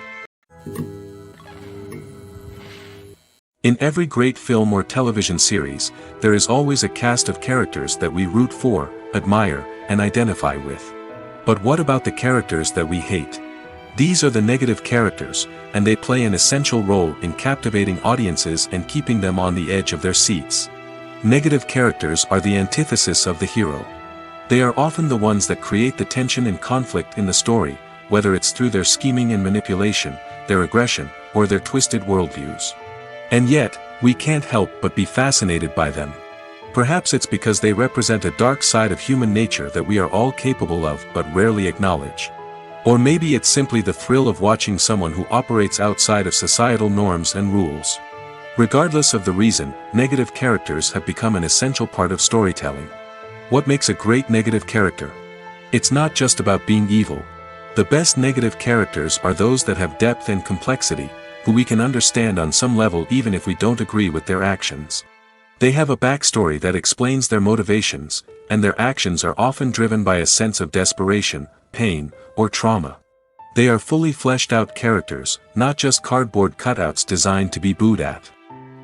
In every great film or television series, there is always a cast of characters that we root for, admire, and identify with. But what about the characters that we hate? These are the negative characters, and they play an essential role in captivating audiences and keeping them on the edge of their seats. Negative characters are the antithesis of the hero. They are often the ones that create the tension and conflict in the story, whether it's through their scheming and manipulation, their aggression, or their twisted worldviews. And yet, we can't help but be fascinated by them. Perhaps it's because they represent a dark side of human nature that we are all capable of but rarely acknowledge. Or maybe it's simply the thrill of watching someone who operates outside of societal norms and rules. Regardless of the reason, negative characters have become an essential part of storytelling. What makes a great negative character? It's not just about being evil. The best negative characters are those that have depth and complexity, who we can understand on some level even if we don't agree with their actions. They have a backstory that explains their motivations, and their actions are often driven by a sense of desperation, pain, or trauma. They are fully fleshed out characters, not just cardboard cutouts designed to be booed at.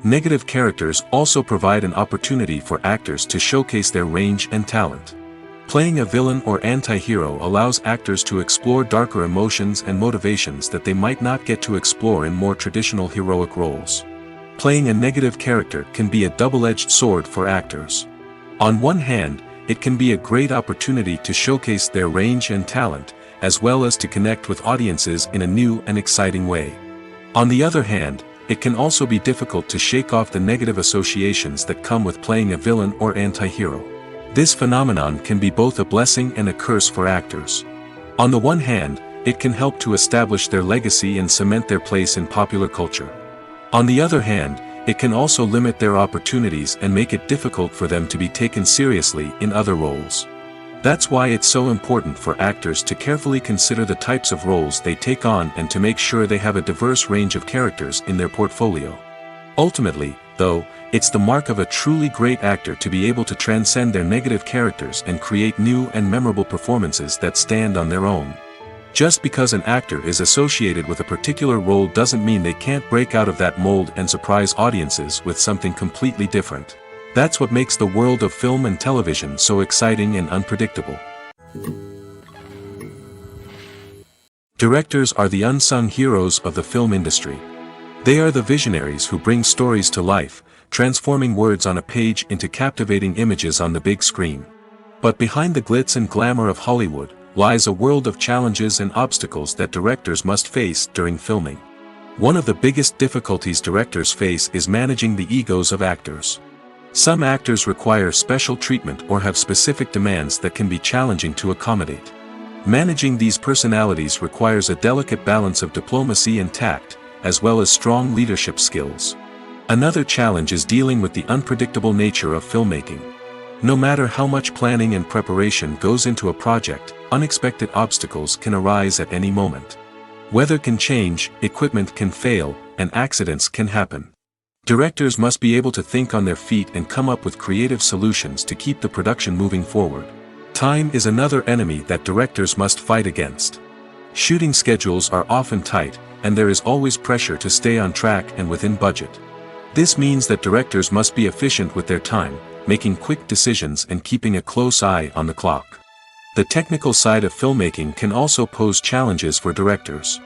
Negative characters also provide an opportunity for actors to showcase their range and talent. Playing a villain or anti-hero allows actors to explore darker emotions and motivations that they might not get to explore in more traditional heroic roles. Playing a negative character can be a double-edged sword for actors. On one hand, it can be a great opportunity to showcase their range and talent, as well as to connect with audiences in a new and exciting way. On the other hand, it can also be difficult to shake off the negative associations that come with playing a villain or anti-hero. This phenomenon can be both a blessing and a curse for actors. On the one hand, it can help to establish their legacy and cement their place in popular culture. On the other hand, it can also limit their opportunities and make it difficult for them to be taken seriously in other roles. That's why it's so important for actors to carefully consider the types of roles they take on and to make sure they have a diverse range of characters in their portfolio. Ultimately, though, it's the mark of a truly great actor to be able to transcend their negative characters and create new and memorable performances that stand on their own. Just because an actor is associated with a particular role doesn't mean they can't break out of that mold and surprise audiences with something completely different. That's what makes the world of film and television so exciting and unpredictable. Directors are the unsung heroes of the film industry. They are the visionaries who bring stories to life, transforming words on a page into captivating images on the big screen. But behind the glitz and glamour of Hollywood lies a world of challenges and obstacles that directors must face during filming. One of the biggest difficulties directors face is managing the egos of actors. Some actors require special treatment or have specific demands that can be challenging to accommodate. Managing these personalities requires a delicate balance of diplomacy and tact, as well as strong leadership skills. Another challenge is dealing with the unpredictable nature of filmmaking. No matter how much planning and preparation goes into a project, unexpected obstacles can arise at any moment. Weather can change, equipment can fail, and accidents can happen. Directors must be able to think on their feet and come up with creative solutions to keep the production moving forward. Time is another enemy that directors must fight against. Shooting schedules are often tight, and there is always pressure to stay on track and within budget. This means that directors must be efficient with their time, making quick decisions and keeping a close eye on the clock. The technical side of filmmaking can also pose challenges for directors.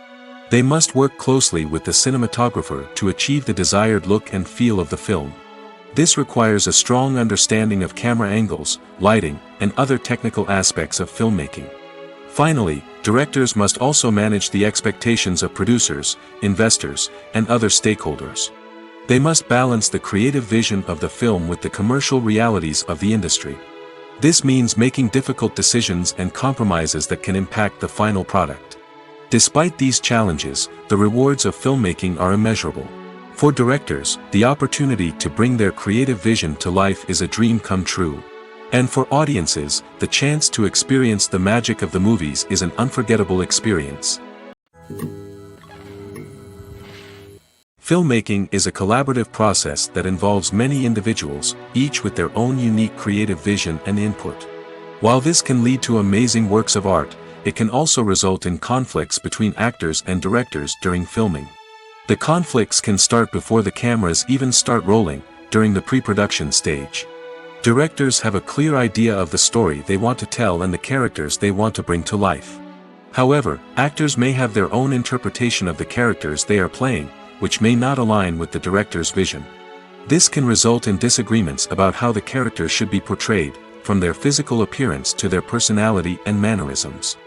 They must work closely with the cinematographer to achieve the desired look and feel of the film. This requires a strong understanding of camera angles, lighting, and other technical aspects of filmmaking. Finally, directors must also manage the expectations of producers, investors, and other stakeholders. They must balance the creative vision of the film with the commercial realities of the industry. This means making difficult decisions and compromises that can impact the final product. Despite these challenges, the rewards of filmmaking are immeasurable. For directors, the opportunity to bring their creative vision to life is a dream come true. And for audiences, the chance to experience the magic of the movies is an unforgettable experience. Filmmaking is a collaborative process that involves many individuals, each with their own unique creative vision and input. While this can lead to amazing works of art, it can also result in conflicts between actors and directors during filming. The conflicts can start before the cameras even start rolling, during the pre-production stage. Directors have a clear idea of the story they want to tell and the characters they want to bring to life. However, actors may have their own interpretation of the characters they are playing, which may not align with the director's vision. This can result in disagreements about how the characters should be portrayed, from their physical appearance to their personality and mannerisms.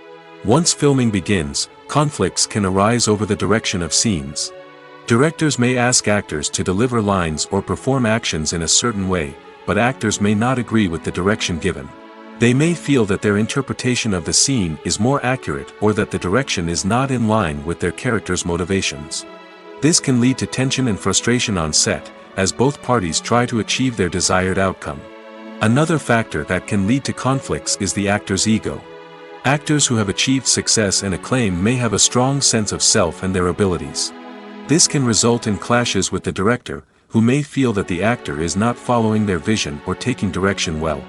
Once filming begins, conflicts can arise over the direction of scenes. Directors may ask actors to deliver lines or perform actions in a certain way, but actors may not agree with the direction given. They may feel that their interpretation of the scene is more accurate or that the direction is not in line with their character's motivations. This can lead to tension and frustration on set, as both parties try to achieve their desired outcome. Another factor that can lead to conflicts is the actor's ego. Actors who have achieved success and acclaim may have a strong sense of self and their abilities. This can result in clashes with the director, who may feel that the actor is not following their vision or taking direction well.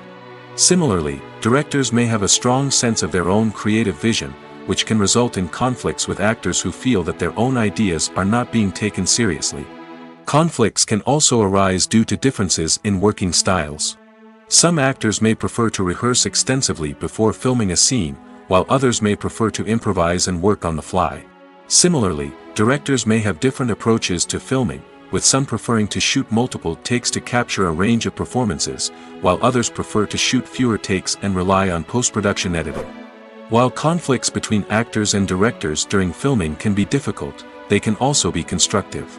Similarly, directors may have a strong sense of their own creative vision, which can result in conflicts with actors who feel that their own ideas are not being taken seriously. Conflicts can also arise due to differences in working styles. Some actors may prefer to rehearse extensively before filming a scene, while others may prefer to improvise and work on the fly. Similarly, directors may have different approaches to filming, with some preferring to shoot multiple takes to capture a range of performances, while others prefer to shoot fewer takes and rely on post-production editing. While conflicts between actors and directors during filming can be difficult, they can also be constructive.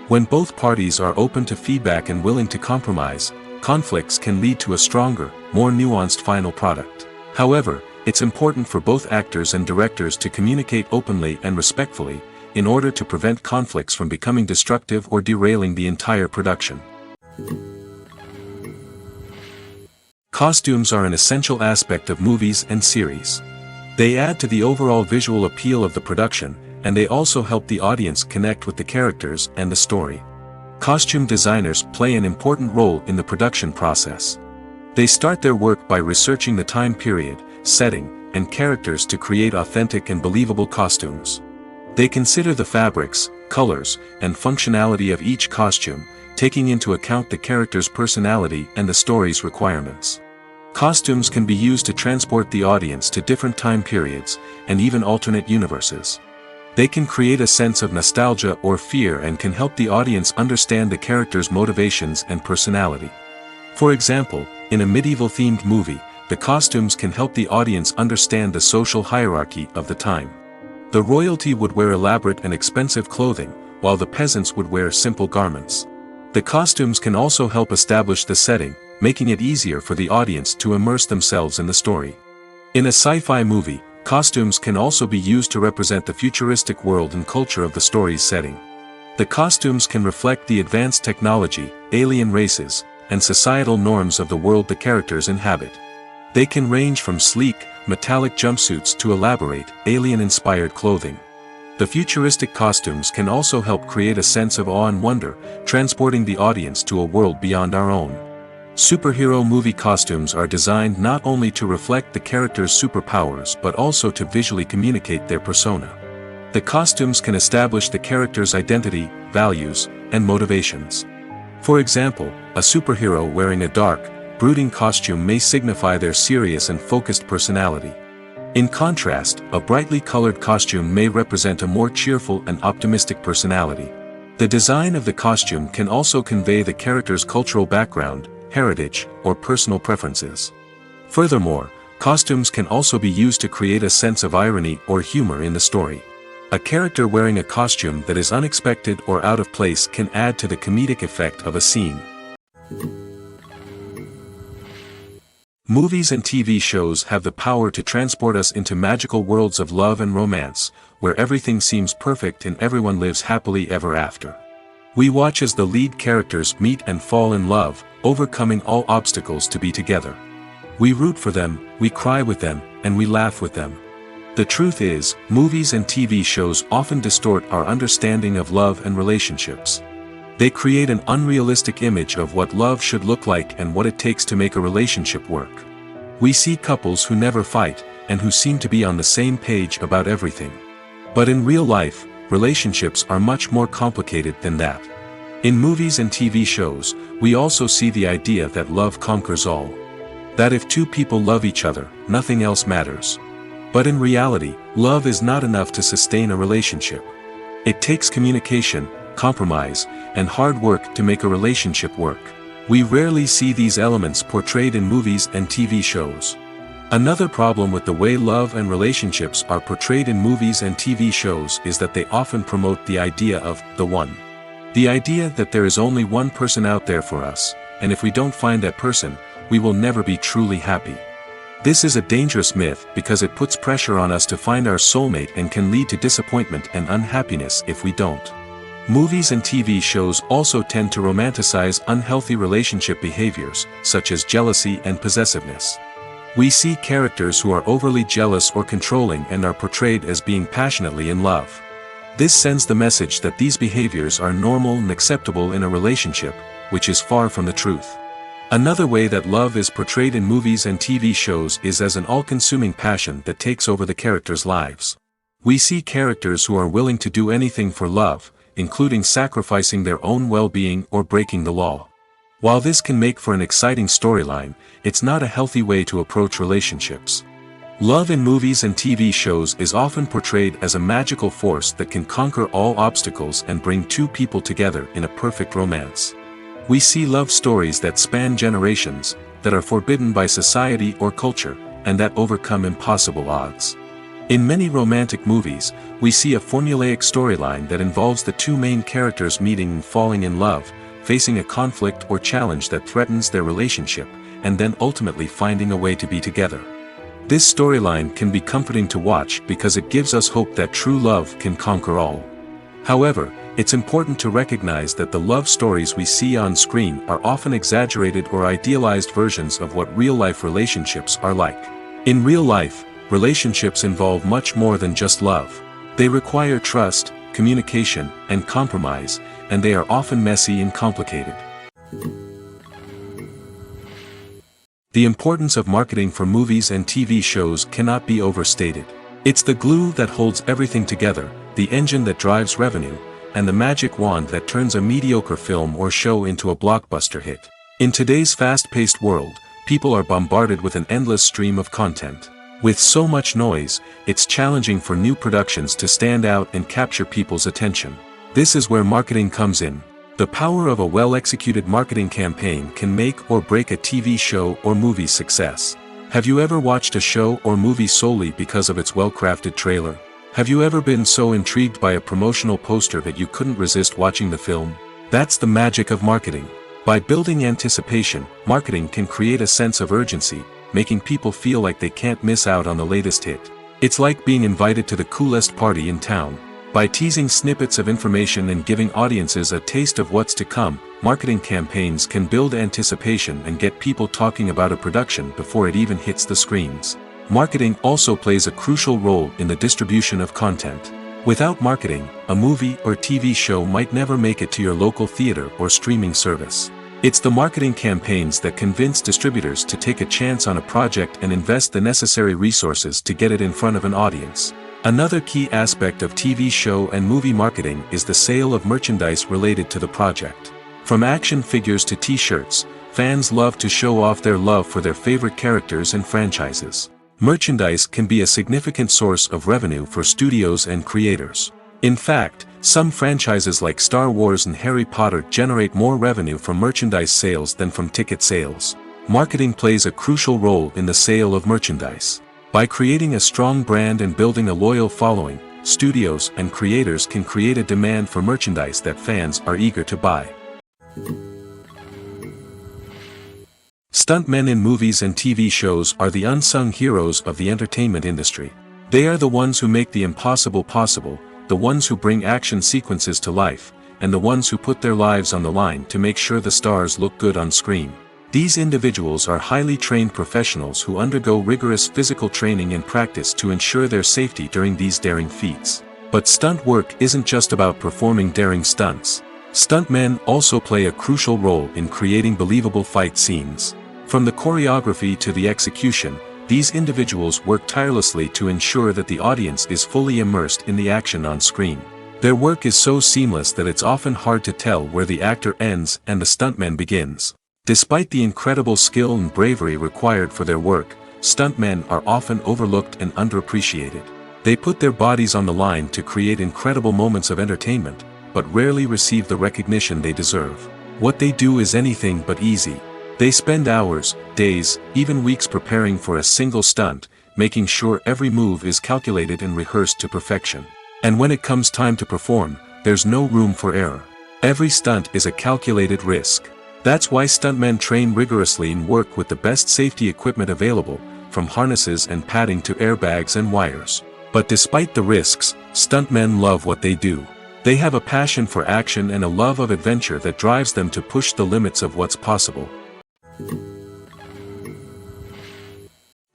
When both parties are open to feedback and willing to compromise, conflicts can lead to a stronger, more nuanced final product. However, it's important for both actors and directors to communicate openly and respectfully, in order to prevent conflicts from becoming destructive or derailing the entire production. Costumes are an essential aspect of movies and series. They add to the overall visual appeal of the production, and they also help the audience connect with the characters and the story. Costume designers play an important role in the production process. They start their work by researching the time period, setting, and characters to create authentic and believable costumes. They consider the fabrics, colors, and functionality of each costume, taking into account the character's personality and the story's requirements. Costumes can be used to transport the audience to different time periods, and even alternate universes. They can create a sense of nostalgia or fear and can help the audience understand the character's motivations and personality. For example, in a medieval-themed movie, the costumes can help the audience understand the social hierarchy of the time. The royalty would wear elaborate and expensive clothing, while the peasants would wear simple garments. The costumes can also help establish the setting, making it easier for the audience to immerse themselves in the story. In a sci-fi movie, costumes can also be used to represent the futuristic world and culture of the story's setting. The costumes can reflect the advanced technology, alien races, and societal norms of the world the characters inhabit. They can range from sleek, metallic jumpsuits to elaborate, alien-inspired clothing. The futuristic costumes can also help create a sense of awe and wonder, transporting the audience to a world beyond our own. Superhero movie costumes are designed not only to reflect the character's superpowers but also to visually communicate their persona. The costumes can establish the character's identity, values, and motivations. For example, a superhero wearing a dark, brooding costume may signify their serious and focused personality. In contrast, a brightly colored costume may represent a more cheerful and optimistic personality. The design of the costume can also convey the character's cultural background, heritage, or personal preferences. Furthermore, costumes can also be used to create a sense of irony or humor in the story. A character wearing a costume that is unexpected or out of place can add to the comedic effect of a scene. Movies and TV shows have the power to transport us into magical worlds of love and romance, where everything seems perfect and everyone lives happily ever after. We watch as the lead characters meet and fall in love, overcoming all obstacles to be together. We root for them, we cry with them, and we laugh with them. The truth is, movies and TV shows often distort our understanding of love and relationships. They create an unrealistic image of what love should look like and what it takes to make a relationship work. We see couples who never fight, and who seem to be on the same page about everything. But in real life, relationships are much more complicated than that. In movies and TV shows, we also see the idea that love conquers all. That if two people love each other, nothing else matters. But in reality, love is not enough to sustain a relationship. It takes communication, compromise, and hard work to make a relationship work. We rarely see these elements portrayed in movies and TV shows. Another problem with the way love and relationships are portrayed in movies and TV shows is that they often promote the idea of the one. The idea that there is only one person out there for us, and if we don't find that person, we will never be truly happy. This is a dangerous myth because it puts pressure on us to find our soulmate and can lead to disappointment and unhappiness if we don't. Movies and TV shows also tend to romanticize unhealthy relationship behaviors, such as jealousy and possessiveness. We see characters who are overly jealous or controlling and are portrayed as being passionately in love. This sends the message that these behaviors are normal and acceptable in a relationship, which is far from the truth. Another way that love is portrayed in movies and TV shows is as an all-consuming passion that takes over the characters' lives. We see characters who are willing to do anything for love, including sacrificing their own well-being or breaking the law. While this can make for an exciting storyline, it's not a healthy way to approach relationships. Love in movies and TV shows is often portrayed as a magical force that can conquer all obstacles and bring two people together in a perfect romance. We see love stories that span generations, that are forbidden by society or culture, and that overcome impossible odds. In many romantic movies, we see a formulaic storyline that involves the two main characters meeting and falling in love, facing a conflict or challenge that threatens their relationship, and then ultimately finding a way to be together. This storyline can be comforting to watch because it gives us hope that true love can conquer all. However, it's important to recognize that the love stories we see on screen are often exaggerated or idealized versions of what real-life relationships are like. In real life, relationships involve much more than just love. They require trust, communication, and compromise, and they are often messy and complicated. The importance of marketing for movies and TV shows cannot be overstated. It's the glue that holds everything together, the engine that drives revenue, and the magic wand that turns a mediocre film or show into a blockbuster hit. In today's fast-paced world, people are bombarded with an endless stream of content. With so much noise, it's challenging for new productions to stand out and capture people's attention. This is where marketing comes in. The power of a well-executed marketing campaign can make or break a TV show or movie's success. Have you ever watched a show or movie solely because of its well-crafted trailer? Have you ever been so intrigued by a promotional poster that you couldn't resist watching the film? That's the magic of marketing. By building anticipation, marketing can create a sense of urgency, making people feel like they can't miss out on the latest hit. It's like being invited to the coolest party in town. By teasing snippets of information and giving audiences a taste of what's to come, marketing campaigns can build anticipation and get people talking about a production before it even hits the screens. Marketing also plays a crucial role in the distribution of content. Without marketing, a movie or TV show might never make it to your local theater or streaming service. It's the marketing campaigns that convince distributors to take a chance on a project and invest the necessary resources to get it in front of an audience. Another key aspect of TV show and movie marketing is the sale of merchandise related to the project. From action figures to t-shirts, fans love to show off their love for their favorite characters and franchises. Merchandise can be a significant source of revenue for studios and creators. In fact, some franchises like Star Wars and Harry Potter generate more revenue from merchandise sales than from ticket sales. Marketing plays a crucial role in the sale of merchandise. By creating a strong brand and building a loyal following, studios and creators can create a demand for merchandise that fans are eager to buy. Stuntmen in movies and TV shows are the unsung heroes of the entertainment industry. They are the ones who make the impossible possible, the ones who bring action sequences to life, and the ones who put their lives on the line to make sure the stars look good on screen. These individuals are highly trained professionals who undergo rigorous physical training and practice to ensure their safety during these daring feats. But stunt work isn't just about performing daring stunts. Stuntmen also play a crucial role in creating believable fight scenes. From the choreography to the execution, these individuals work tirelessly to ensure that the audience is fully immersed in the action on screen. Their work is so seamless that it's often hard to tell where the actor ends and the stuntman begins. Despite the incredible skill and bravery required for their work, stuntmen are often overlooked and underappreciated. They put their bodies on the line to create incredible moments of entertainment, but rarely receive the recognition they deserve. What they do is anything but easy. They spend hours, days, even weeks preparing for a single stunt, making sure every move is calculated and rehearsed to perfection. And when it comes time to perform, there's no room for error. Every stunt is a calculated risk. That's why stuntmen train rigorously and work with the best safety equipment available, from harnesses and padding to airbags and wires. But despite the risks, stuntmen love what they do. They have a passion for action and a love of adventure that drives them to push the limits of what's possible.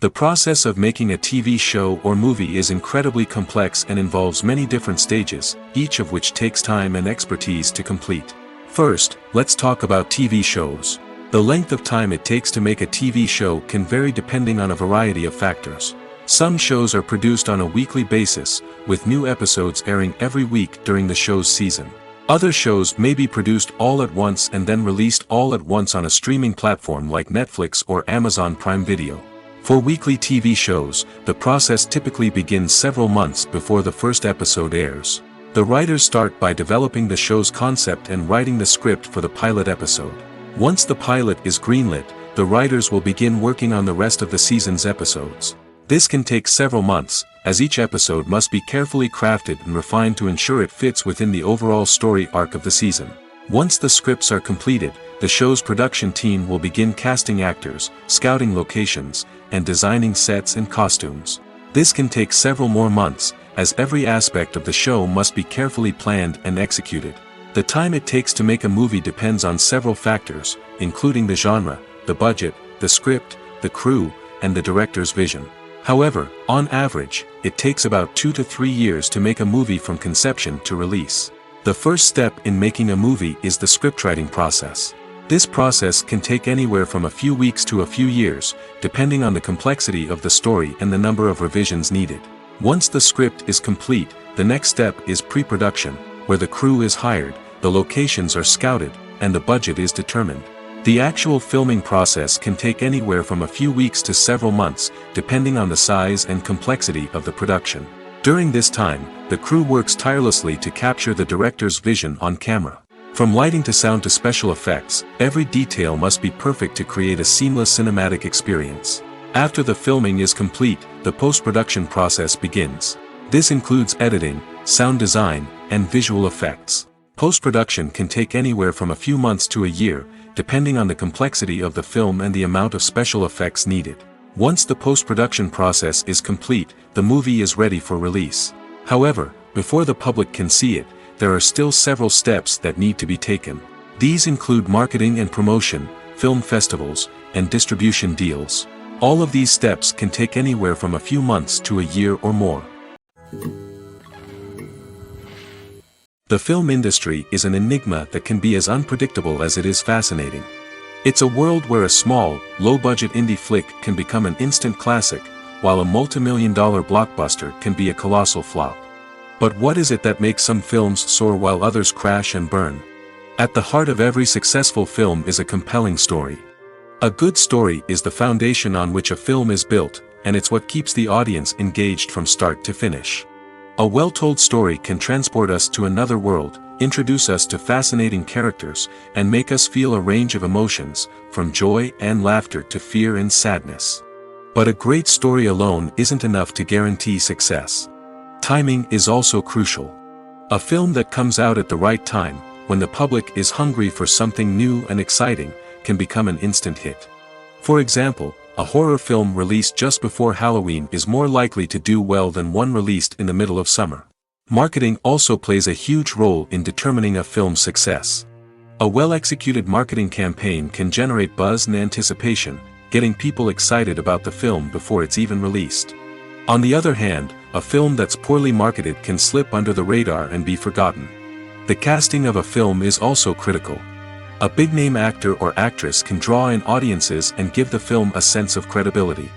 The process of making a TV show or movie is incredibly complex and involves many different stages, each of which takes time and expertise to complete. First, let's talk about TV shows. The length of time it takes to make a TV show can vary depending on a variety of factors. Some shows are produced on a weekly basis, with new episodes airing every week during the show's season. Other shows may be produced all at once and then released all at once on a streaming platform like Netflix or Amazon Prime Video. For weekly TV shows, the process typically begins several months before the first episode airs. The writers start by developing the show's concept and writing the script for the pilot episode. Once the pilot is greenlit, the writers will begin working on the rest of the season's episodes. This can take several months, as each episode must be carefully crafted and refined to ensure it fits within the overall story arc of the season. Once the scripts are completed, the show's production team will begin casting actors, scouting locations, and designing sets and costumes. This can take several more months, as every aspect of the show must be carefully planned and executed. The time it takes to make a movie depends on several factors, including the genre, the budget, the script, the crew, and the director's vision. However, on average, it takes about 2 to 3 years to make a movie from conception to release. The first step in making a movie is the scriptwriting process. This process can take anywhere from a few weeks to a few years, depending on the complexity of the story and the number of revisions needed. Once the script is complete, the next step is pre-production, where the crew is hired, the locations are scouted, and the budget is determined. The actual filming process can take anywhere from a few weeks to several months, depending on the size and complexity of the production. During this time, the crew works tirelessly to capture the director's vision on camera. From lighting to sound to special effects, every detail must be perfect to create a seamless cinematic experience. After the filming is complete, the post-production process begins. This includes editing, sound design, and visual effects. Post-production can take anywhere from a few months to a year, depending on the complexity of the film and the amount of special effects needed. Once the post-production process is complete, the movie is ready for release. However, before the public can see it, there are still several steps that need to be taken. These include marketing and promotion, film festivals, and distribution deals. All of these steps can take anywhere from a few months to a year or more. The film industry is an enigma that can be as unpredictable as it is fascinating. It's a world where a small, low-budget indie flick can become an instant classic, while a multi-million-dollar blockbuster can be a colossal flop. But what is it that makes some films soar while others crash and burn? At the heart of every successful film is a compelling story. A good story is the foundation on which a film is built, and it's what keeps the audience engaged from start to finish. A well-told story can transport us to another world, introduce us to fascinating characters, and make us feel a range of emotions, from joy and laughter to fear and sadness. But a great story alone isn't enough to guarantee success. Timing is also crucial. A film that comes out at the right time, when the public is hungry for something new and exciting, can become an instant hit. For example, a horror film released just before Halloween is more likely to do well than one released in the middle of summer. Marketing also plays a huge role in determining a film's success. A well-executed marketing campaign can generate buzz and anticipation, getting people excited about the film before it's even released. On the other hand, a film that's poorly marketed can slip under the radar and be forgotten. The casting of a film is also critical. A big-name actor or actress can draw in audiences and give the film a sense of credibility.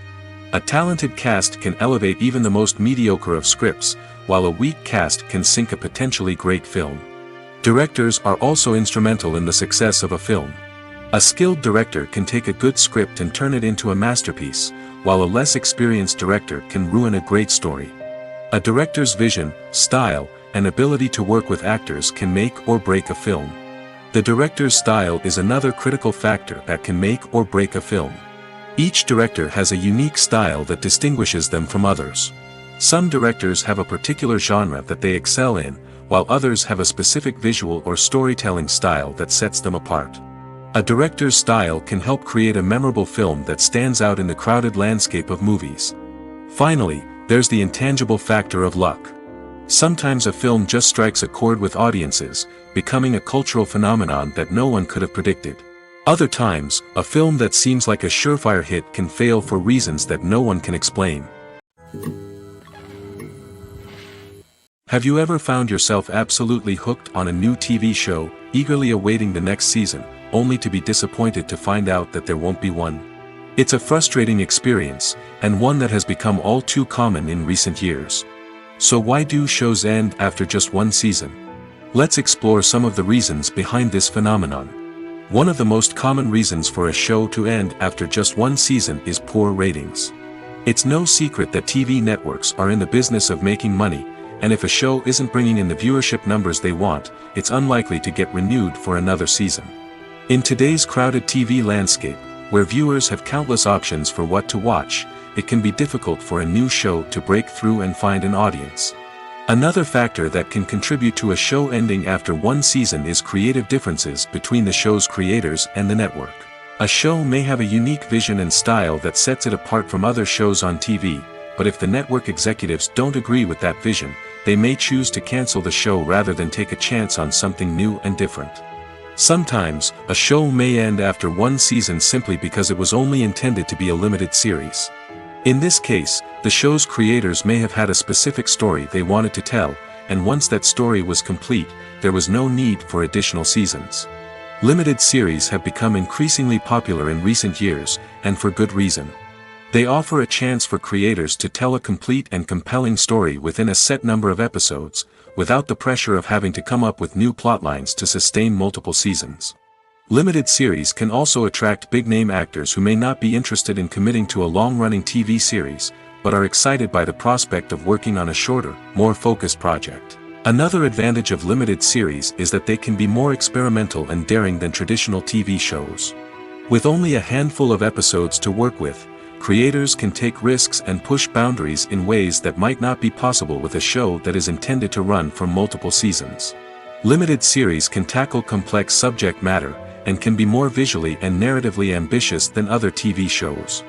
A talented cast can elevate even the most mediocre of scripts, while a weak cast can sink a potentially great film. Directors are also instrumental in the success of a film. A skilled director can take a good script and turn it into a masterpiece, while a less experienced director can ruin a great story. A director's vision, style, and ability to work with actors can make or break a film. The director's style is another critical factor that can make or break a film. Each director has a unique style that distinguishes them from others. Some directors have a particular genre that they excel in, while others have a specific visual or storytelling style that sets them apart. A director's style can help create a memorable film that stands out in the crowded landscape of movies. Finally, there's the intangible factor of luck. Sometimes a film just strikes a chord with audiences, becoming a cultural phenomenon that no one could have predicted. Other times, a film that seems like a surefire hit can fail for reasons that no one can explain. Have you ever found yourself absolutely hooked on a new TV show, eagerly awaiting the next season, only to be disappointed to find out that there won't be one. It's a frustrating experience, and one that has become all too common in recent years. So why do shows end after just one season? Let's explore some of the reasons behind this phenomenon. One of the most common reasons for a show to end after just one season is poor ratings. It's no secret that TV networks are in the business of making money, and if a show isn't bringing in the viewership numbers they want, it's unlikely to get renewed for another season. In today's crowded TV landscape, where viewers have countless options for what to watch, it can be difficult for a new show to break through and find an audience. Another factor that can contribute to a show ending after one season is creative differences between the show's creators and the network. A show may have a unique vision and style that sets it apart from other shows on TV, but if the network executives don't agree with that vision, they may choose to cancel the show rather than take a chance on something new and different. Sometimes, a show may end after one season simply because it was only intended to be a limited series. In this case, the show's creators may have had a specific story they wanted to tell, and once that story was complete, there was no need for additional seasons. Limited series have become increasingly popular in recent years, and for good reason. They offer a chance for creators to tell a complete and compelling story within a set number of episodes, without the pressure of having to come up with new plotlines to sustain multiple seasons. Limited series can also attract big-name actors who may not be interested in committing to a long-running TV series, but are excited by the prospect of working on a shorter, more focused project. Another advantage of limited series is that they can be more experimental and daring than traditional TV shows. With only a handful of episodes to work with, creators can take risks and push boundaries in ways that might not be possible with a show that is intended to run for multiple seasons. Limited series can tackle complex subject matter, and can be more visually and narratively ambitious than other TV shows.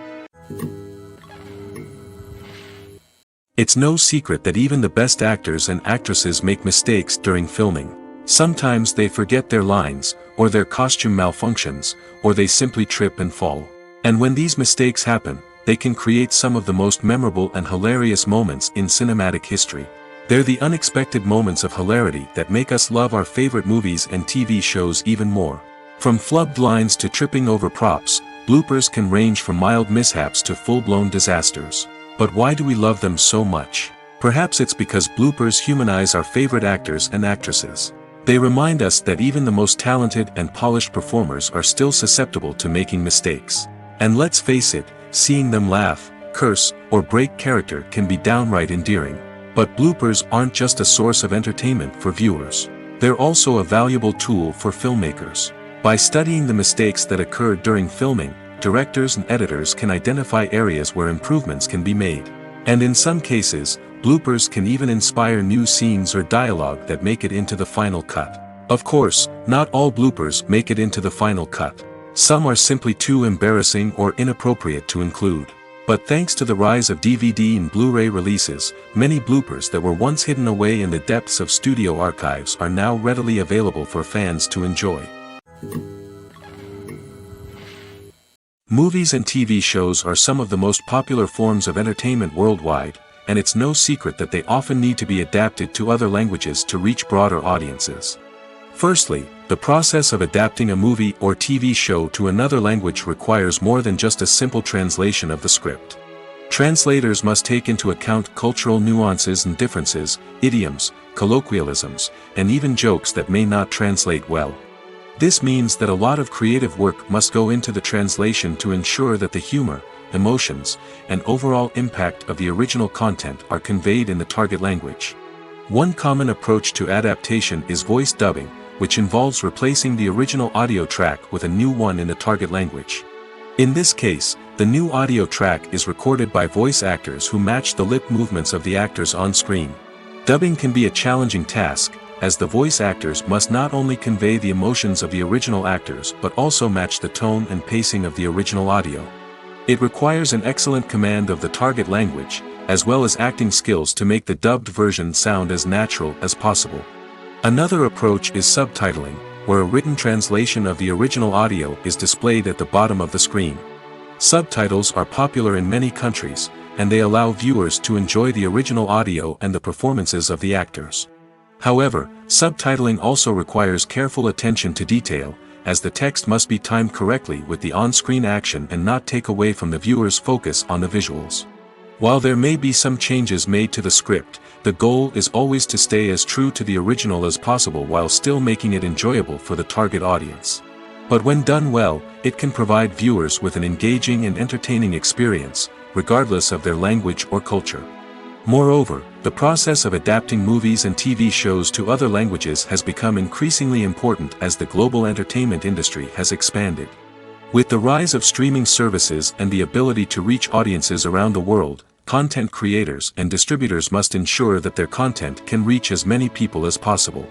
It's no secret that even the best actors and actresses make mistakes during filming. Sometimes they forget their lines, or their costume malfunctions, or they simply trip and fall. And when these mistakes happen, they can create some of the most memorable and hilarious moments in cinematic history. They're the unexpected moments of hilarity that make us love our favorite movies and TV shows even more. From flubbed lines to tripping over props, bloopers can range from mild mishaps to full-blown disasters. But why do we love them so much? Perhaps it's because bloopers humanize our favorite actors and actresses. They remind us that even the most talented and polished performers are still susceptible to making mistakes. And let's face it, seeing them laugh, curse, or break character can be downright endearing. But bloopers aren't just a source of entertainment for viewers. They're also a valuable tool for filmmakers. By studying the mistakes that occurred during filming, directors and editors can identify areas where improvements can be made. And in some cases, bloopers can even inspire new scenes or dialogue that make it into the final cut. Of course, not all bloopers make it into the final cut. Some are simply too embarrassing or inappropriate to include. But thanks to the rise of DVD and Blu-ray releases, many bloopers that were once hidden away in the depths of studio archives are now readily available for fans to enjoy. Movies and TV shows are some of the most popular forms of entertainment worldwide, and it's no secret that they often need to be adapted to other languages to reach broader audiences. Firstly, the process of adapting a movie or TV show to another language requires more than just a simple translation of the script. Translators must take into account cultural nuances and differences, idioms, colloquialisms, and even jokes that may not translate well. This means that a lot of creative work must go into the translation to ensure that the humor, emotions, and overall impact of the original content are conveyed in the target language. One common approach to adaptation is voice dubbing, which involves replacing the original audio track with a new one in the target language. In this case, the new audio track is recorded by voice actors who match the lip movements of the actors on screen. Dubbing can be a challenging task, as the voice actors must not only convey the emotions of the original actors but also match the tone and pacing of the original audio. It requires an excellent command of the target language, as well as acting skills to make the dubbed version sound as natural as possible. Another approach is subtitling, where a written translation of the original audio is displayed at the bottom of the screen. Subtitles are popular in many countries, and they allow viewers to enjoy the original audio and the performances of the actors. However, subtitling also requires careful attention to detail, as the text must be timed correctly with the on-screen action and not take away from the viewer's focus on the visuals. While there may be some changes made to the script, the goal is always to stay as true to the original as possible while still making it enjoyable for the target audience. But when done well, it can provide viewers with an engaging and entertaining experience, regardless of their language or culture. Moreover, the process of adapting movies and TV shows to other languages has become increasingly important as the global entertainment industry has expanded. With the rise of streaming services and the ability to reach audiences around the world, content creators and distributors must ensure that their content can reach as many people as possible.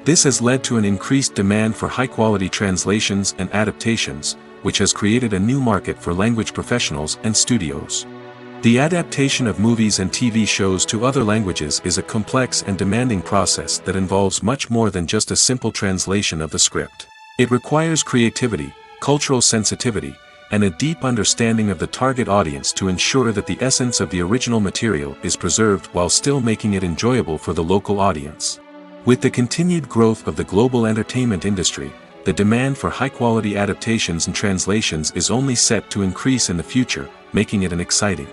This has led to an increased demand for high-quality translations and adaptations, which has created a new market for language professionals and studios. The adaptation of movies and TV shows to other languages is a complex and demanding process that involves much more than just a simple translation of the script. It requires creativity, cultural sensitivity, and a deep understanding of the target audience to ensure that the essence of the original material is preserved while still making it enjoyable for the local audience. With the continued growth of the global entertainment industry, the demand for high-quality adaptations and translations is only set to increase in the future, making it an exciting.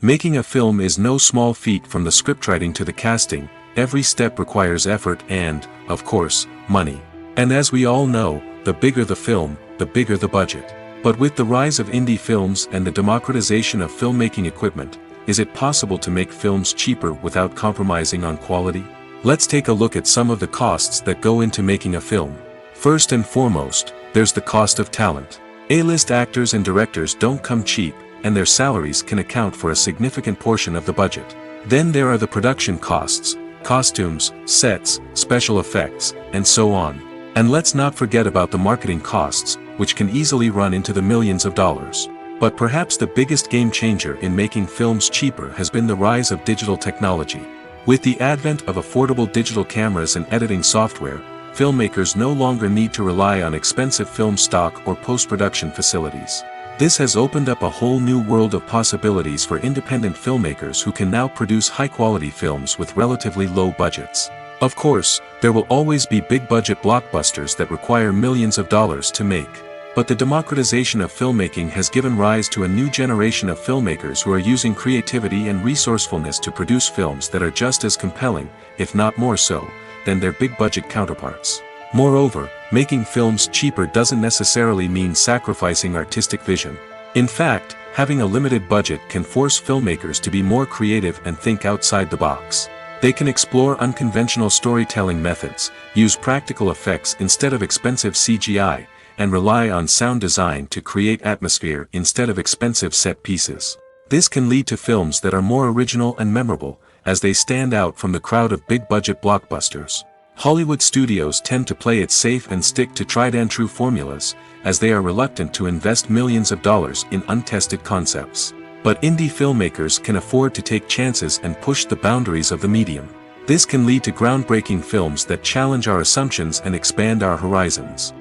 Making a film is no small feat. From the scriptwriting to the casting, every step requires effort and, of course, money. And as we all know, the bigger the film, the bigger the budget. But with the rise of indie films and the democratization of filmmaking equipment, is it possible to make films cheaper without compromising on quality? Let's take a look at some of the costs that go into making a film. First and foremost, there's the cost of talent. A-list actors and directors don't come cheap, and their salaries can account for a significant portion of the budget. Then there are the production costs, costumes, sets, special effects, and so on. And let's not forget about the marketing costs, which can easily run into the millions of dollars. But perhaps the biggest game changer in making films cheaper has been the rise of digital technology. With the advent of affordable digital cameras and editing software, filmmakers no longer need to rely on expensive film stock or post-production facilities. This has opened up a whole new world of possibilities for independent filmmakers who can now produce high-quality films with relatively low budgets. Of course, there will always be big-budget blockbusters that require millions of dollars to make. But the democratization of filmmaking has given rise to a new generation of filmmakers who are using creativity and resourcefulness to produce films that are just as compelling, if not more so, than their big-budget counterparts. Moreover, making films cheaper doesn't necessarily mean sacrificing artistic vision. In fact, having a limited budget can force filmmakers to be more creative and think outside the box. They can explore unconventional storytelling methods, use practical effects instead of expensive CGI, and rely on sound design to create atmosphere instead of expensive set pieces. This can lead to films that are more original and memorable, as they stand out from the crowd of big-budget blockbusters. Hollywood studios tend to play it safe and stick to tried-and-true formulas, as they are reluctant to invest millions of dollars in untested concepts. But indie filmmakers can afford to take chances and push the boundaries of the medium. This can lead to groundbreaking films that challenge our assumptions and expand our horizons.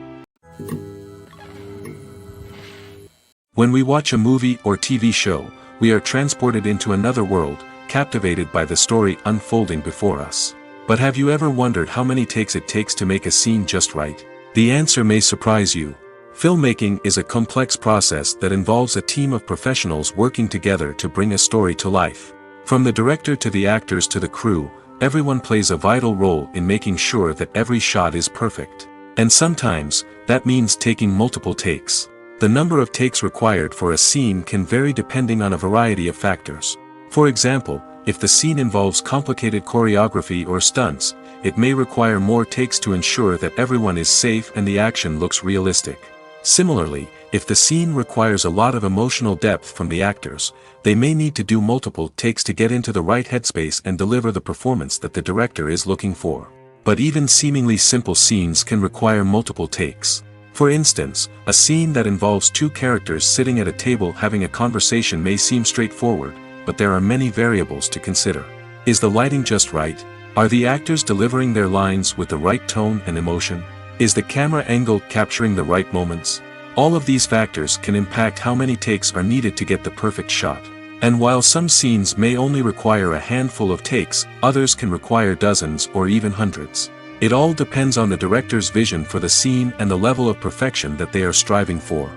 When we watch a movie or TV show, we are transported into another world, captivated by the story unfolding before us. But have you ever wondered how many takes it takes to make a scene just right? The answer may surprise you. Filmmaking is a complex process that involves a team of professionals working together to bring a story to life. From the director to the actors to the crew, everyone plays a vital role in making sure that every shot is perfect. And sometimes, that means taking multiple takes. The number of takes required for a scene can vary depending on a variety of factors. For example, if the scene involves complicated choreography or stunts, it may require more takes to ensure that everyone is safe and the action looks realistic. Similarly, if the scene requires a lot of emotional depth from the actors, they may need to do multiple takes to get into the right headspace and deliver the performance that the director is looking for. But even seemingly simple scenes can require multiple takes. For instance, a scene that involves two characters sitting at a table having a conversation may seem straightforward, but there are many variables to consider. Is the lighting just right? Are the actors delivering their lines with the right tone and emotion? Is the camera angle capturing the right moments? All of these factors can impact how many takes are needed to get the perfect shot. And while some scenes may only require a handful of takes, others can require dozens or even hundreds. It all depends on the director's vision for the scene and the level of perfection that they are striving for.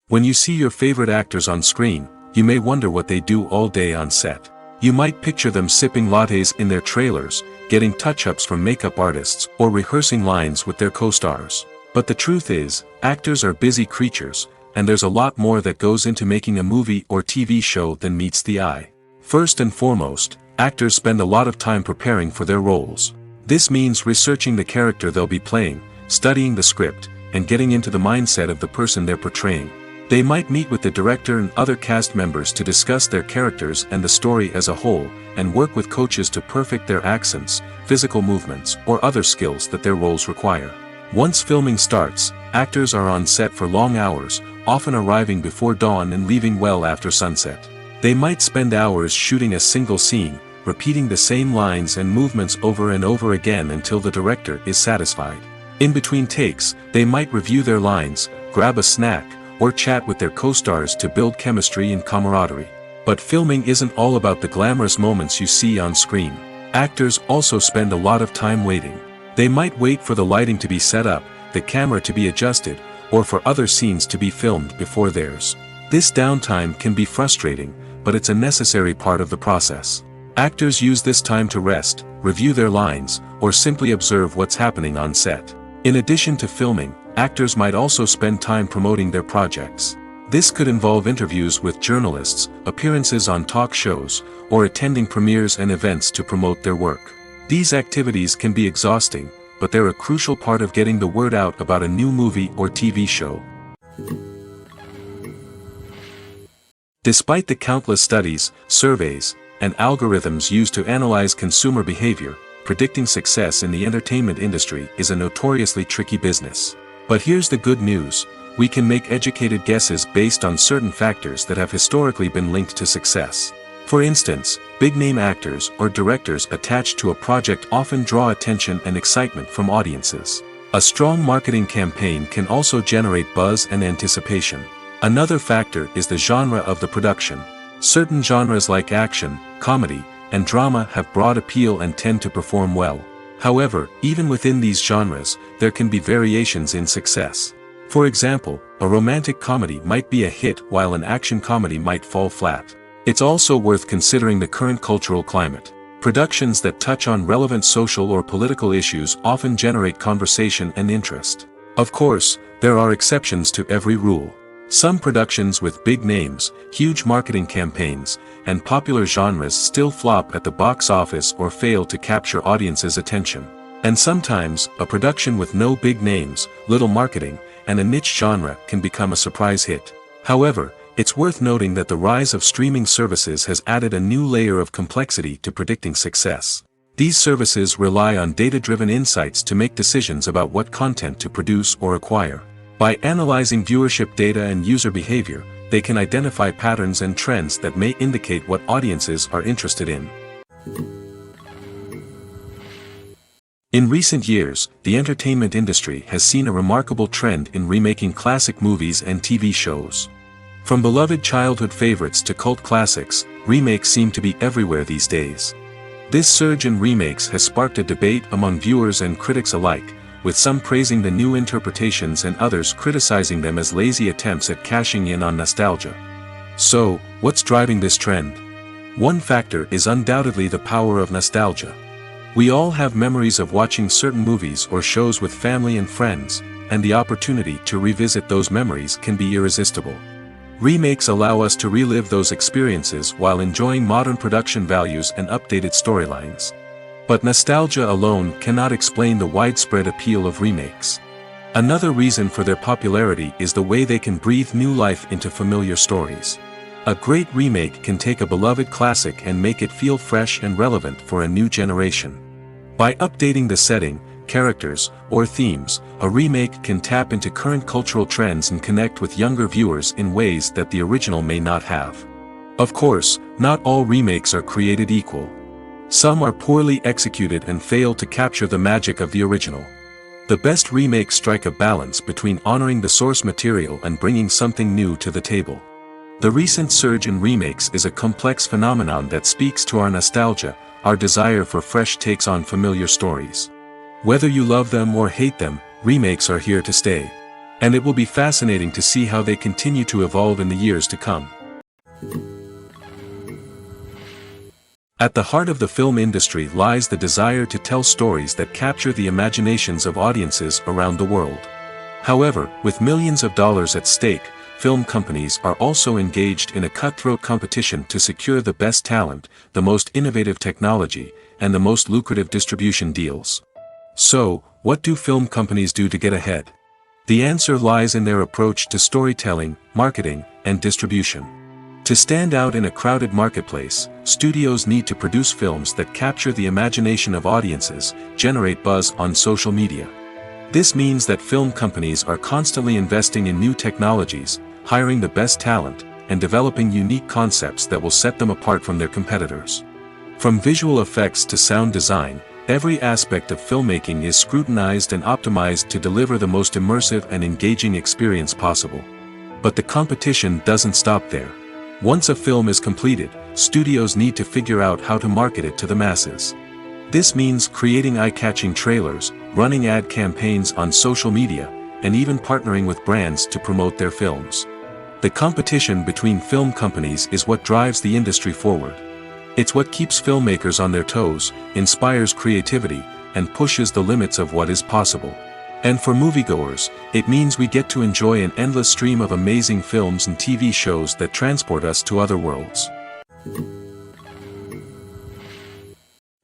When you see your favorite actors on screen, you may wonder what they do all day on set. You might picture them sipping lattes in their trailers, getting touch-ups from makeup artists, or rehearsing lines with their co-stars. But the truth is, actors are busy creatures, and there's a lot more that goes into making a movie or TV show than meets the eye. First and foremost, actors spend a lot of time preparing for their roles. This means researching the character they'll be playing, studying the script, and getting into the mindset of the person they're portraying. They might meet with the director and other cast members to discuss their characters and the story as a whole, and work with coaches to perfect their accents, physical movements, or other skills that their roles require. Once filming starts, actors are on set for long hours, often arriving before dawn and leaving well after sunset. They might spend hours shooting a single scene, repeating the same lines and movements over and over again until the director is satisfied. In between takes, they might review their lines, grab a snack, or chat with their co-stars to build chemistry and camaraderie. But filming isn't all about the glamorous moments you see on screen. Actors also spend a lot of time waiting. They might wait for the lighting to be set up, the camera to be adjusted, or for other scenes to be filmed before theirs. This downtime can be frustrating, but it's a necessary part of the process. Actors use this time to rest, review their lines, or simply observe what's happening on set. In addition to filming, actors might also spend time promoting their projects. This could involve interviews with journalists, appearances on talk shows, or attending premieres and events to promote their work. These activities can be exhausting, but they're a crucial part of getting the word out about a new movie or TV show. Despite the countless studies, surveys, and algorithms used to analyze consumer behavior, predicting success in the entertainment industry is a notoriously tricky business. But here's the good news: we can make educated guesses based on certain factors that have historically been linked to success. For instance, big-name actors or directors attached to a project often draw attention and excitement from audiences. A strong marketing campaign can also generate buzz and anticipation. Another factor is the genre of the production. Certain genres like action, comedy, and drama have broad appeal and tend to perform well. However, even within these genres, there can be variations in success. For example, a romantic comedy might be a hit while an action comedy might fall flat. It's also worth considering the current cultural climate. Productions that touch on relevant social or political issues often generate conversation and interest. Of course, there are exceptions to every rule. Some productions with big names, huge marketing campaigns, and popular genres still flop at the box office or fail to capture audiences' attention. And sometimes, a production with no big names, little marketing, and a niche genre can become a surprise hit. However, it's worth noting that the rise of streaming services has added a new layer of complexity to predicting success. These services rely on data-driven insights to make decisions about what content to produce or acquire. By analyzing viewership data and user behavior, they can identify patterns and trends that may indicate what audiences are interested in. In recent years, the entertainment industry has seen a remarkable trend in remaking classic movies and TV shows. From beloved childhood favorites to cult classics, remakes seem to be everywhere these days. This surge in remakes has sparked a debate among viewers and critics alike, with some praising the new interpretations and others criticizing them as lazy attempts at cashing in on nostalgia. So, what's driving this trend? One factor is undoubtedly the power of nostalgia. We all have memories of watching certain movies or shows with family and friends, and the opportunity to revisit those memories can be irresistible. Remakes allow us to relive those experiences while enjoying modern production values and updated storylines. But nostalgia alone cannot explain the widespread appeal of remakes. Another reason for their popularity is the way they can breathe new life into familiar stories. A great remake can take a beloved classic and make it feel fresh and relevant for a new generation. By updating the setting, characters, or themes, a remake can tap into current cultural trends and connect with younger viewers in ways that the original may not have. Of course, not all remakes are created equal. Some are poorly executed and fail to capture the magic of the original. The best remakes strike a balance between honoring the source material and bringing something new to the table. The recent surge in remakes is a complex phenomenon that speaks to our nostalgia, our desire for fresh takes on familiar stories. Whether you love them or hate them, remakes are here to stay. And it will be fascinating to see how they continue to evolve in the years to come. At the heart of the film industry lies the desire to tell stories that capture the imaginations of audiences around the world. However, with millions of dollars at stake, film companies are also engaged in a cutthroat competition to secure the best talent, the most innovative technology, and the most lucrative distribution deals. So, what do film companies do to get ahead? The answer lies in their approach to storytelling, marketing, and distribution. To stand out in a crowded marketplace, studios need to produce films that capture the imagination of audiences, generate buzz on social media. This means that film companies are constantly investing in new technologies, hiring the best talent, and developing unique concepts that will set them apart from their competitors. From visual effects to sound design, every aspect of filmmaking is scrutinized and optimized to deliver the most immersive and engaging experience possible. But the competition doesn't stop there. Once a film is completed, studios need to figure out how to market it to the masses. This means creating eye-catching trailers, running ad campaigns on social media, and even partnering with brands to promote their films. The competition between film companies is what drives the industry forward. It's what keeps filmmakers on their toes, inspires creativity, and pushes the limits of what is possible. And for moviegoers, it means we get to enjoy an endless stream of amazing films and TV shows that transport us to other worlds.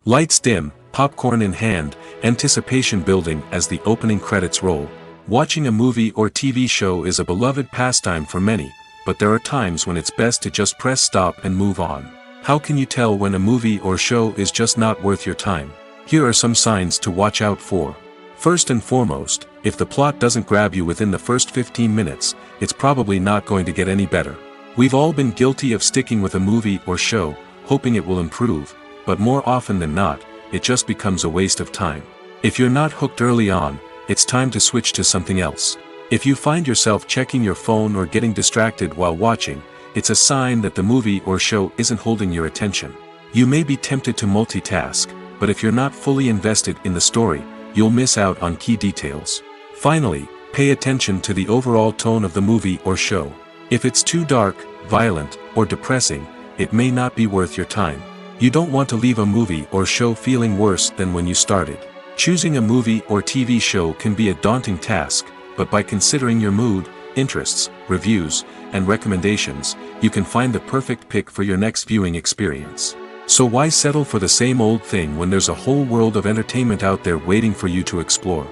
Lights dim, popcorn in hand, anticipation building as the opening credits roll. Watching a movie or TV show is a beloved pastime for many, but there are times when it's best to just press stop and move on. How can you tell when a movie or show is just not worth your time? Here are some signs to watch out for. First and foremost, if the plot doesn't grab you within the first 15 minutes, it's probably not going to get any better. We've all been guilty of sticking with a movie or show, hoping it will improve, but more often than not, it just becomes a waste of time. If you're not hooked early on, it's time to switch to something else. If you find yourself checking your phone or getting distracted while watching, it's a sign that the movie or show isn't holding your attention. You may be tempted to multitask, but if you're not fully invested in the story, you'll miss out on key details. Finally, pay attention to the overall tone of the movie or show. If it's too dark, violent, or depressing, it may not be worth your time. You don't want to leave a movie or show feeling worse than when you started. Choosing a movie or TV show can be a daunting task, but by considering your mood, interests, reviews, and recommendations, you can find the perfect pick for your next viewing experience. So why settle for the same old thing when there's a whole world of entertainment out there waiting for you to explore?